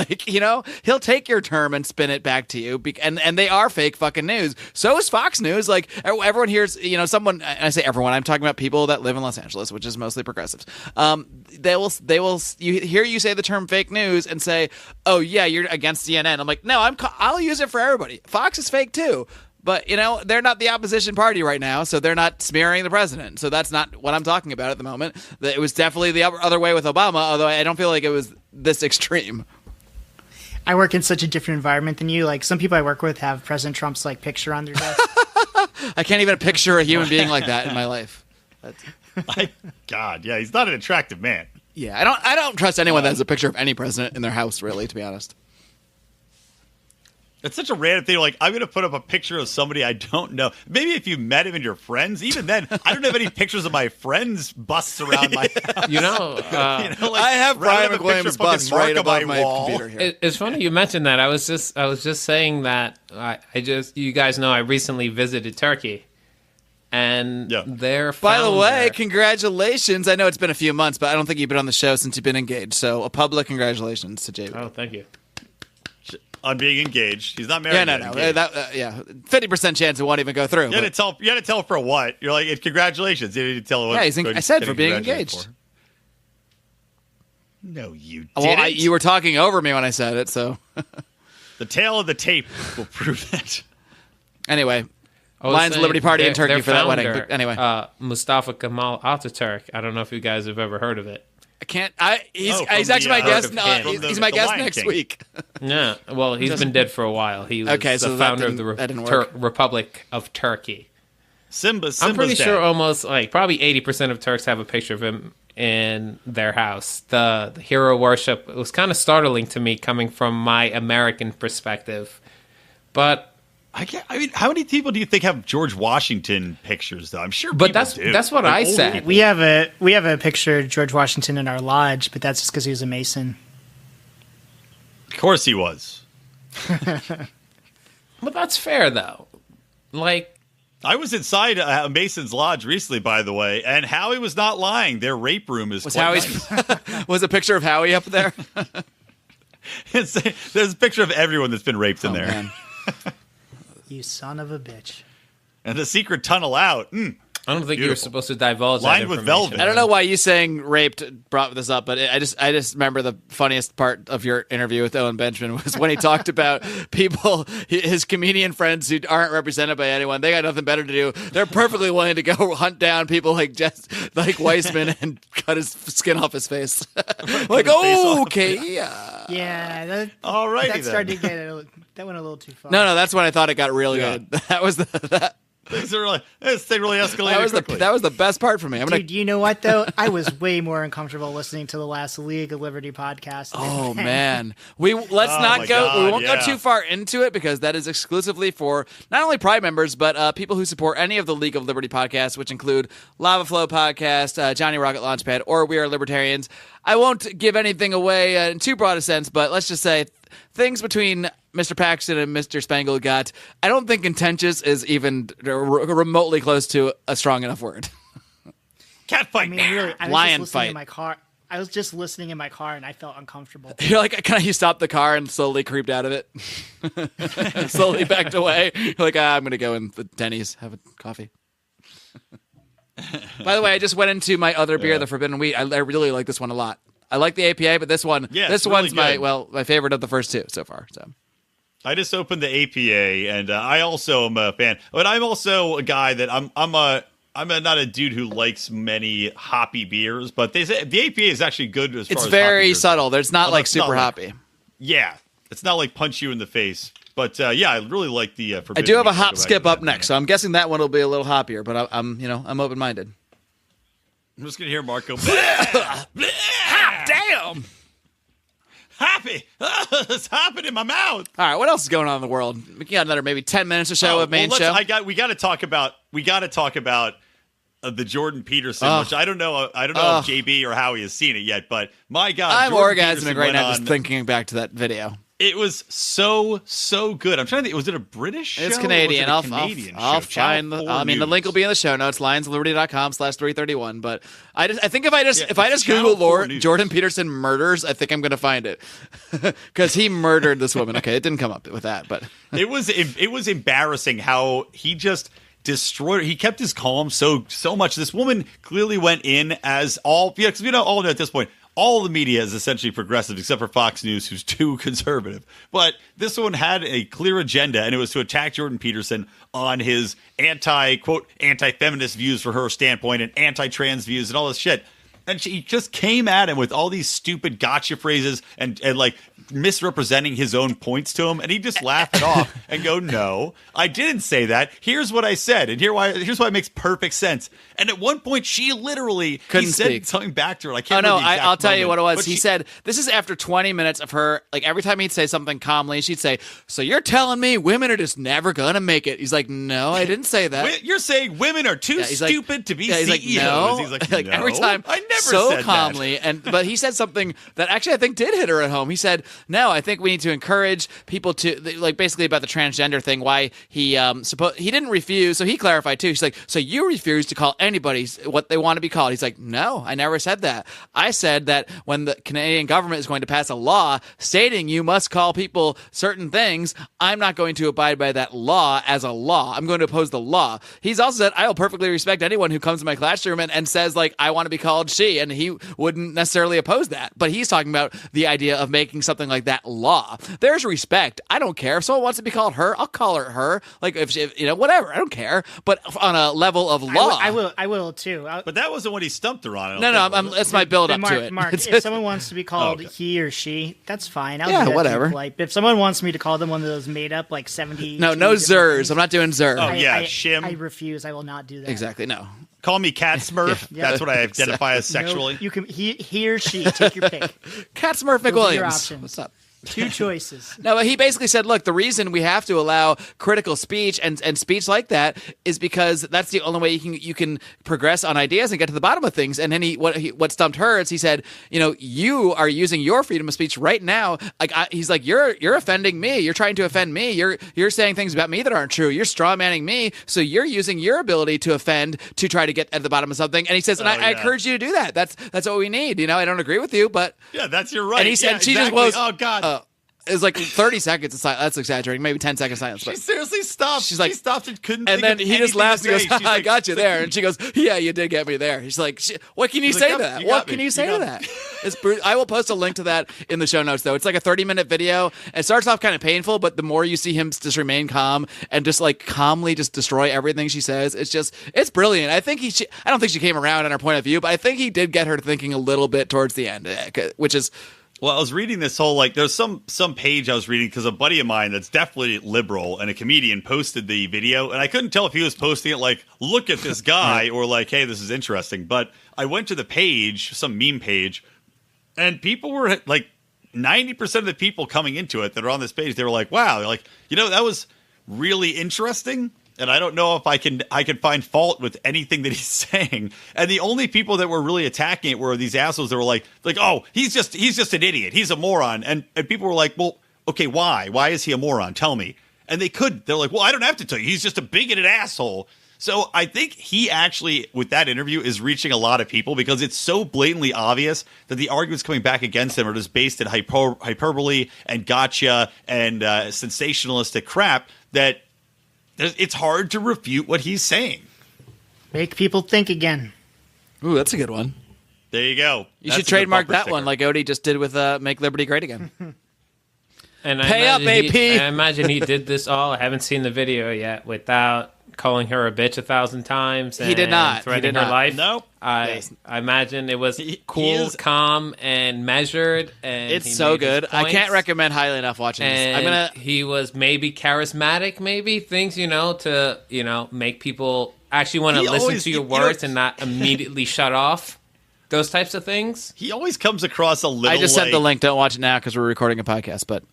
He'll take your term and spin it back to you. And they are fake fucking news. So is Fox News. Everyone hears, someone. I say everyone. I'm talking about people that live in Los Angeles, which is mostly progressives. They will. Hear you say the term fake news and say, "Oh yeah, you're against CNN." I'm like, no, I'll use it for everybody. Fox is fake too. But, they're not the opposition party right now, so they're not smearing the president. So that's not what I'm talking about at the moment. It was definitely the other way with Obama, although I don't feel like it was this extreme. I work in such a different environment than you. Like, some people I work with have President Trump's, picture on their desk. I can't even picture a human being like that in my life. My God, yeah, he's not an attractive man. Yeah, I don't trust anyone that has a picture of any president in their house, really, to be honest. It's such a random thing. I'm going to put up a picture of somebody I don't know. Maybe if you met him and your friends, even then, I don't have any pictures of my friends busts around my house. I have Brian McWilliams bust right above my computer here. It's funny you mentioned that. I was just saying that you guys know I recently visited Turkey. And their By the way, founder- congratulations. I know it's been a few months, but I don't think you've been on the show since you've been engaged. So a public congratulations to JB. Oh, thank you. On being engaged. He's not married. No. 50% chance it won't even go through. You had to tell for what? You're like, congratulations. You didn't tell what. Yeah, I said for being engaged. For. No, you didn't. Well, you were talking over me when I said it, so. The tail of the tape will prove that. Anyway, Lions Liberty Party in Turkey for that wedding. But anyway. Mustafa Kemal Ataturk. I don't know if you guys have ever heard of it. I can't. He's actually my guest. He's my guest next King. Week. Yeah, well, he's been dead for a while. He was the founder of the Republic of Turkey. Simba's I'm pretty dead. sure almost probably 80% of Turks have a picture of him in their house. The hero worship, it was kind of startling to me coming from my American perspective, but. How many people do you think have George Washington pictures, though? I'm sure but people do. That's what I said. People. We have a picture of George Washington in our lodge, but that's just because he was a Mason. Of course he was. But that's fair, though. I was inside Mason's lodge recently, by the way, and Howie was not lying. Their rape room is quite nice. Was a picture of Howie up there? There's a picture of everyone that's been raped in there. Man. You son of a bitch. And the secret tunnel out. I don't think you were supposed to divulge Lined that with information. velvet. I don't know why you saying raped brought this up, but I just remember the funniest part of your interview with Owen Benjamin was when he talked about people, his comedian friends who aren't represented by anyone. They got nothing better to do. They're perfectly willing to go hunt down people like Weissman and cut his skin off his face. Okay, yeah. All right. That started to get that went a little too far. No, that's when I thought it got real good. That was This thing really escalated quickly. That was the best part for me. Dude, you know what, though? I was way more uncomfortable listening to the last League of Liberty podcast. Oh, man. We won't go too far into it because that is exclusively for not only Pride members, but people who support any of the League of Liberty podcasts, which include Lava Flow Podcast, Johnny Rocket Launchpad, or We Are Libertarians. I won't give anything away in too broad a sense, but let's just say things between Mr. Paxton and Mr. Spangle got, I don't think contentious is even remotely close to a strong enough word. Cat fight. I mean, really, Lion fight. In my car. I was just listening in my car and I felt uncomfortable. You're like, you stopped the car and slowly creeped out of it? Slowly backed away. You're like, I'm going to go in the Denny's, have a coffee. By the way, I just went into my other beer, the Forbidden Wheat. I really like this one a lot. I like the APA, but this one's really my favorite of the first two so far. So I just opened the APA, and I also am a fan. But I'm also a guy that I'm not a dude who likes many hoppy beers. But they say the APA is actually good as far as it's very hoppy beers subtle. There's not like super like- hoppy. Yeah, it's not like punch you in the face. But yeah, I really like the I Forbidden do have a Wheat. hop skip up next, so I'm guessing that one will be a little hoppier. But I'm open-minded. I'm just gonna hear Mark go. Hot Damn! Happy, it's hopping in my mouth. All right, what else is going on in the world? We got another maybe 10 minutes or so of main show. We got to talk about the Jordan Peterson, which I don't know if JB or Howie has seen it yet, but my God, I'm Jordan orgasming Peterson right now went just on- thinking back to that video. It was so good. I'm trying to think. Was it a British show? It's or Canadian. was it a Canadian I'll show? Channel find the. 4 I mean, the News. link will be in the show notes. lionsofliberty.com/331. But I think if I just Channel Google 4 News. Jordan Peterson murders, I think I'm going to find it because he murdered this woman. Okay, it didn't come up with that, but it was embarrassing how he just destroyed her. He kept his calm so much. This woman clearly went in as all, because we all know at this point, all the media is essentially progressive except for Fox News, who's too conservative. But this one had a clear agenda, and it was to attack Jordan Peterson on his anti-feminist views for her standpoint and anti-trans views and all this shit. And she just came at him with all these stupid gotcha phrases and like misrepresenting his own points to him. And he just laughed it off and go, no, I didn't say that. Here's what I said. And here's why it makes perfect sense. And at one point, she literally Couldn't said speak. something back to her. I can't remember the exact I'll tell you what moment, it was. but He said, this is after 20 minutes of her, like every time he'd say something calmly, she'd say, so you're telling me women are just never going to make it. He's like, no, I didn't say that. You're saying women are too He's like- stupid to be he's CEOs. like, no. He's like, Like, no, every time, I never so said calmly. But he said something that actually I think did hit her at home. He said, no, I think we need to encourage people to, like, basically about the transgender thing, why he he didn't refuse. So he clarified too. He's like, so you refuse to call anybody what they want to be called. He's like, no, I never said that. I said that when the Canadian government is going to pass a law stating you must call people certain things, I'm not going to abide by that law as a law. I'm going to oppose the law. He's also said, I will perfectly respect anyone who comes to my classroom and says, like, I want to be called she, and he wouldn't necessarily oppose that. But he's talking about the idea of making something like that law. There's respect. I don't care. If someone wants to be called her, I'll call her her. Like, if whatever. I don't care. But on a level of law. I will too. But that wasn't what he stumped her on. That's my build up Mark, to it. Mark, if someone wants to be called he or she, that's fine. I'll Yeah, do that whatever. too, polite. But if someone wants me to call them one of those made up like 70, No zers. I'm not doing zer. Oh, yeah, I shim. I refuse. I will not do that. Exactly. No. Call me Cat Smurf. Yeah. That's what I identify as sexually. No, you can he or she. Take your pick. Cat Smurf Those are your McWilliams. options. What's up? Two choices. No, but he basically said, look, the reason we have to allow critical speech and speech like that is because that's the only way you can progress on ideas and get to the bottom of things. And then what stumped her is he said, you are using your freedom of speech right now. Like he's like, you're offending me. You're trying to offend me. You're saying things about me that aren't true. You're straw manning me. So you're using your ability to offend to try to get at the bottom of something. And he says, I encourage you to do that. That's what we need. I don't agree with you, but Yeah, that's your right. and he said Yeah, she exactly. just was. Oh God. It was like 30 seconds of silence. That's exaggerating. Maybe 10 seconds silence. She But. seriously stopped. She's like- she stopped and couldn't. And think then of he just anything laughs to and goes, say. She's I like- got you she's there. like, And she goes, yeah, you did get me there. She's like, what can you She's say like, to "Yep, that? you What got can me. you say You to got that? I will post a link to that in the show notes, though. It's like a 30-minute video. It starts off kind of painful, but the more you see him just remain calm and just like calmly just destroy everything she says, it's brilliant. I think I don't think she came around on her point of view, but I think he did get her thinking a little bit towards the end, which is... Well, I was reading this whole, there's some page I was reading because a buddy of mine that's definitely liberal and a comedian posted the video, and I couldn't tell if he was posting it like, look at this guy, or like, hey, this is interesting. But I went to the page, some meme page, and people were like, 90% of the people coming into it that are on this page, they were like, wow, they're like, that was really interesting. And I don't know if I can find fault with anything that he's saying. And the only people that were really attacking it were these assholes that were like, oh, he's just an idiot. He's a moron. And people were like, well, okay, why? Why is he a moron? Tell me. And they couldn't. They're like, well, I don't have to tell you. He's just a bigoted asshole. So I think he actually, with that interview, is reaching a lot of people because it's so blatantly obvious that the arguments coming back against him are just based in hyperbole and gotcha and sensationalistic crap that it's hard to refute what he's saying. Make people think again. Ooh, that's a good one. There you go. You should trademark that one like Odie just did with Make Liberty Great Again. And Pay up, AP. I imagine he did this all. I haven't seen the video yet without calling her a bitch 1,000 times. He did not. Threatening her life. No. I imagine it was cool, calm, and measured. And It's so good. I can't recommend highly enough watching this. He was maybe charismatic, maybe things, to make people actually want to listen to your words and not immediately shut off. Those types of things. He always comes across a little. I just sent the link. Don't watch it now because we're recording a podcast. But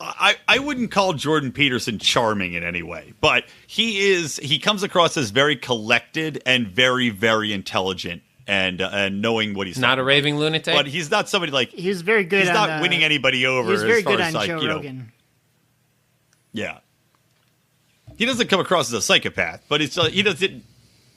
I wouldn't call Jordan Peterson charming in any way, but he comes across as very collected and very, very intelligent and knowing what he's not a raving lunatic. But he's not somebody like he was very good. He's not winning anybody over. He was very as far good as on like, Joe Rogan. Yeah, he doesn't come across as a psychopath, but he doesn't.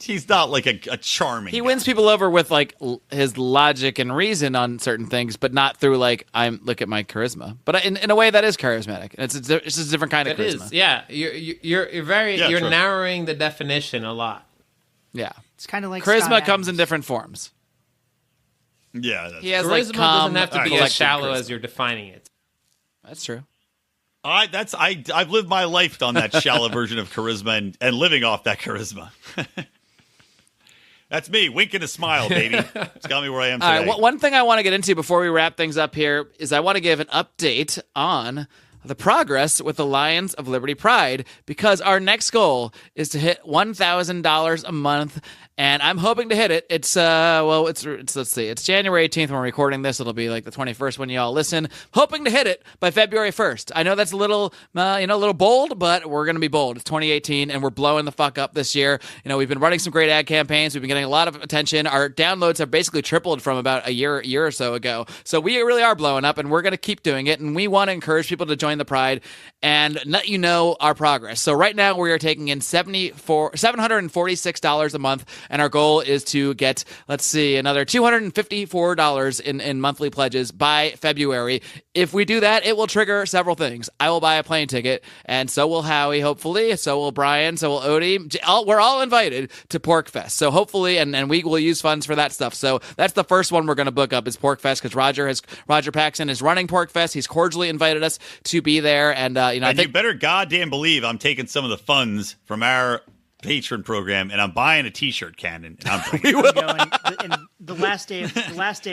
He's not like a charming. He guy. wins people over with like his logic and reason on certain things, but not through like look at my charisma. But in a way that is charismatic. It's just a different kind of charisma. Yeah. You're narrowing the definition a lot. Yeah, it's kind of like charisma comes in different forms. Yeah, he has charisma like doesn't have to be as shallow charisma. as you're defining it. That's true. I've lived my life on that shallow version of charisma and living off that charisma. That's me, wink and a smile, baby. It's got me where I am today. All right, one thing I want to get into before we wrap things up here is I want to give an update on the progress with the Lions of Liberty Pride, because our next goal is to hit $1,000 a month, and I'm hoping to hit it. It's let's see, it's January 18th when we're recording this. It'll be like the 21st when you all listen. Hoping to hit it by February 1st. I know that's a little, a little bold, but we're gonna be bold. It's 2018, and we're blowing the fuck up this year. We've been running some great ad campaigns. We've been getting a lot of attention. Our downloads have basically tripled from about a year or so ago. So we really are blowing up, and we're gonna keep doing it. And we want to encourage people to join the Pride and let you know our progress. So right now we are taking in $746 a month. And our goal is to get, another $254 in monthly pledges by February. If we do that, it will trigger several things. I will buy a plane ticket, and so will Howie, hopefully. So will Brian, so will Odie. We're all invited to PorcFest. So hopefully, and we will use funds for that stuff. So that's the first one we're going to book up is PorcFest, because Roger Paxson is running PorcFest. He's cordially invited us to be there. And, I think you better goddamn believe I'm taking some of the funds from our patron program, and I'm buying a T-shirt cannon. And I'm the last day.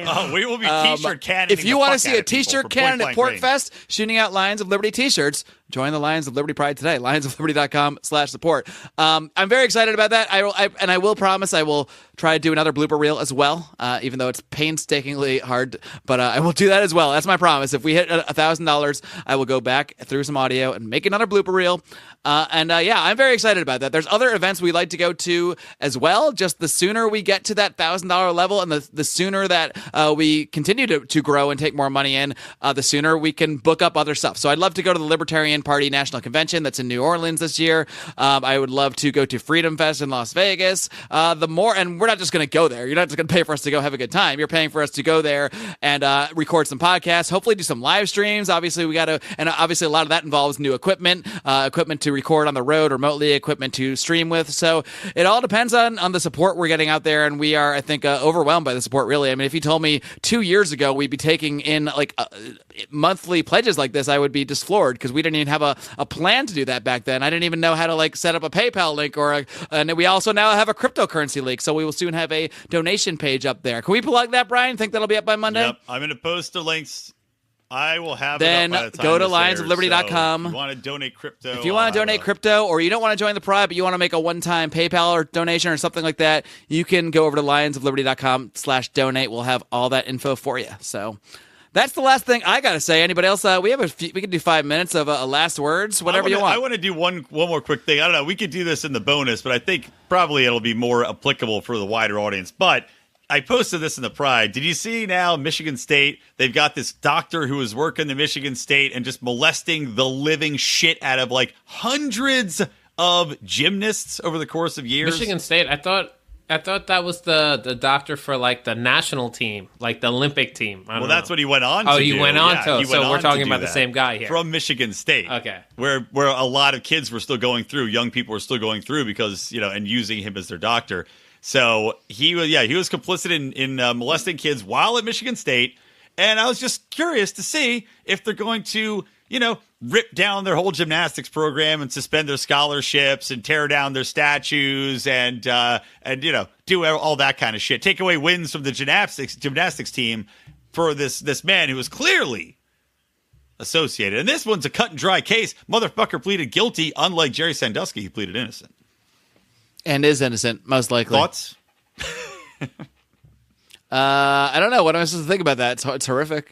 Oh, we will be T-shirt cannon. If you want to see a T-shirt cannon at PorcFest, shooting out Lions of Liberty T-shirts, join the Lions of Liberty Pride today. lionsofliberty.com/support. I'm very excited about that. I will promise I will try to do another blooper reel as well, even though it's painstakingly hard. But I will do that as well. That's my promise. If we hit $1,000, I will go back through some audio and make another blooper reel. I'm very excited about that. There's other events we like to go to as well. Just the sooner we get to that $1,000 level, and the sooner that we continue to grow and take more money in, the sooner we can book up other stuff. So I'd love to go to the Libertarian Party National Convention that's in New Orleans this year. I would love to go to Freedom Fest in Las Vegas. And we're not just going to go there. You're not just going to pay for us to go have a good time. You're paying for us to go there and record some podcasts, hopefully do some live streams. Obviously, obviously a lot of that involves new equipment to record on the road remotely, equipment to stream with. So it all depends on the support we're getting out there, and we are, I think, overwhelmed by the support, really. I mean, if you told me 2 years ago we'd be taking in monthly pledges like this, I would be just floored, because we didn't even have a plan to do that back then. I didn't even know how to set up a PayPal link, and we also now have a cryptocurrency link, so we will soon have a donation page up there. Can we plug that, Brian? Think that'll be up by Monday? Yep, I'm going to post the links. I will have then it up by the time go to So lionsofliberty.com. if you want to donate crypto. If you want to donate crypto, or you don't want to join the Pride, but you want to make a one-time PayPal or donation or something like that, you can go over to lionsofliberty.com/donate. We'll have all that info for you. So that's the last thing I got to say. Anybody else? We can do 5 minutes of last words, whatever you want. I want to do one more quick thing. I don't know. We could do this in the bonus, but I think probably it'll be more applicable for the wider audience. But I posted this in the Pride. Did you see now Michigan State? They've got this doctor who was working the Michigan State and just molesting the living shit out of hundreds of gymnasts over the course of years. Michigan State, I thought that was the doctor for the national team, the Olympic team. I don't know. That's what he went on to. Oh, he went on to. So we're talking about the same guy here. From Michigan State. Okay. Where a lot of kids were still going through, young people were still going through because, and using him as their doctor. So he was complicit in molesting kids while at Michigan State. And I was just curious to see if they're going to, rip down their whole gymnastics program and suspend their scholarships and tear down their statues and do all that kind of shit. Take away wins from the gymnastics team for this man who was clearly associated. And this one's a cut and dry case. Motherfucker pleaded guilty, unlike Jerry Sandusky, who pleaded innocent. And is innocent, most likely. Thoughts? I don't know. What am I supposed to think about that? It's horrific.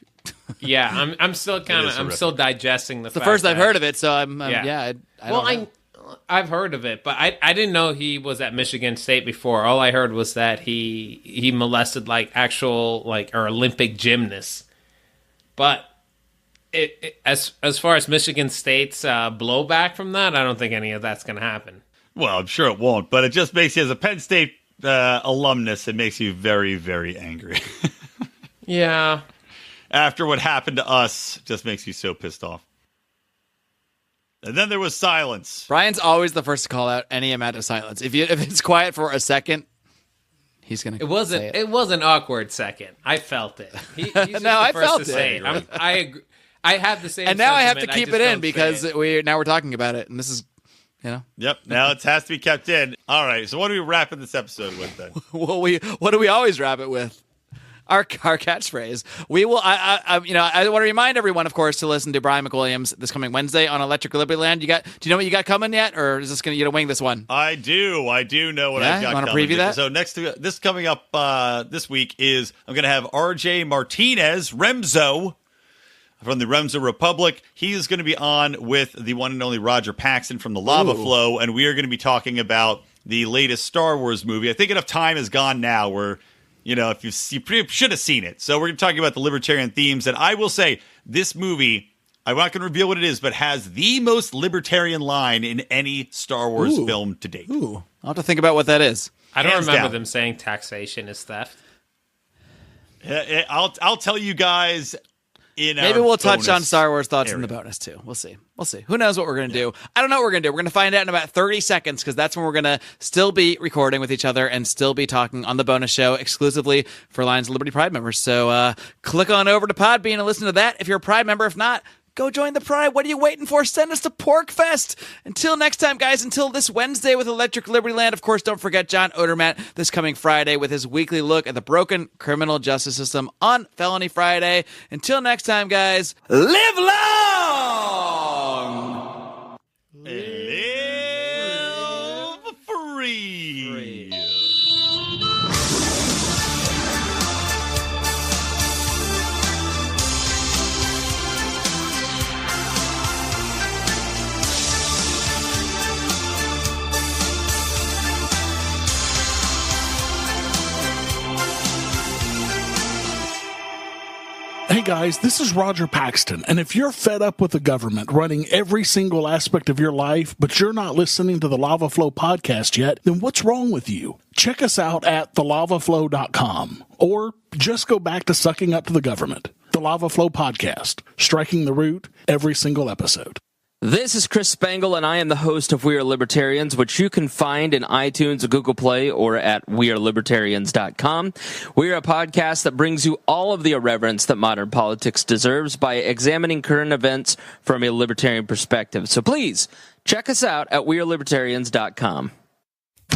Yeah, I'm still I'm still digesting the first I've heard of it, so I'm I don't know. I've heard of it, but I didn't know he was at Michigan State before. All I heard was that he molested actual or Olympic gymnasts. But as far as Michigan State's blowback from that, I don't think any of that's going to happen. Well, I'm sure it won't, but it just makes you, as a Penn State alumnus, it makes you very, very angry. Yeah. After what happened to us, just makes you so pissed off. And then there was silence. Brian's always the first to call out any amount of silence. If it's quiet for a second, he's gonna. It was an awkward second. I felt it. He's just I first felt to say it. I agree. I have the same. And now I have to sentiment, keep it in because we're talking about it, and this is, Yep. Now it has to be kept in. All right. So what are we wrapping this episode with then? Well, what do we always wrap it with? Our catchphrase. We will. I want to remind everyone, of course, to listen to Brian McWilliams this coming Wednesday on Electric Libertyland. Do you know what you got coming yet, or is this going to wing this one? I do know what I've got coming. You want to preview that? So next to this coming up this week is I'm going to have RJ Martinez Remzo from the Remzo Republic. He is going to be on with the one and only Roger Paxton from the Lava Flow, and we are going to be talking about the latest Star Wars movie. I think enough time has gone now where. If you should have seen it. So we're going to talk about the Libertarian themes. And I will say, this movie, I'm not going to reveal what it is, but has the most Libertarian line in any Star Wars film to date. Ooh. I'll have to think about what that is. I don't remember them saying taxation is theft. I'll tell you guys in Maybe we'll touch on Star Wars thoughts area. in the bonus, too. We'll see. Who knows what we're going to do? I don't know what we're going to do. We're going to find out in about 30 seconds because that's when we're going to still be recording with each other and still be talking on the bonus show exclusively for Lions of Liberty Pride members. So click on over to Podbean and listen to that if you're a Pride member. If not, go join the Pride. What are you waiting for? Send us to PorcFest. Until next time, guys, until this Wednesday with Electric Libertyland. Of course, don't forget John Odermatt this coming Friday with his weekly look at the broken criminal justice system on Felony Friday. Until next time, guys, live long! Live free. Hey guys, this is Roger Paxton, and if you're fed up with the government running every single aspect of your life, but you're not listening to the Lava Flow podcast yet, then what's wrong with you? Check us out at thelavaflow.com, or just go back to sucking up to the government. The Lava Flow podcast, striking the root every single episode. This is Chris Spangle, and I am the host of We Are Libertarians, which you can find in iTunes, Google Play, or at wearelibertarians.com. We are a podcast that brings you all of the irreverence that modern politics deserves by examining current events from a libertarian perspective. So please, check us out at wearelibertarians.com.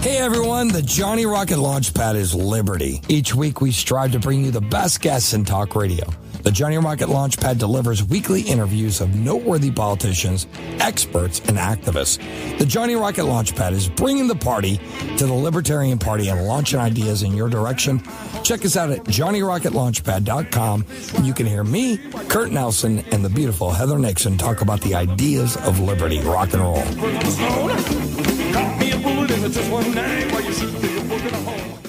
Hey everyone, the Johnny Rocket Launchpad is Liberty. Each week we strive to bring you the best guests in talk radio. The Johnny Rocket Launchpad delivers weekly interviews of noteworthy politicians, experts, and activists. The Johnny Rocket Launchpad is bringing the party to the Libertarian Party and launching ideas in your direction. Check us out at JohnnyRocketLaunchpad.com, and you can hear me, Kurt Nelson, and the beautiful Heather Nixon talk about the ideas of liberty, rock and roll. Got me a bullet in it just one night while you sit there working a hole.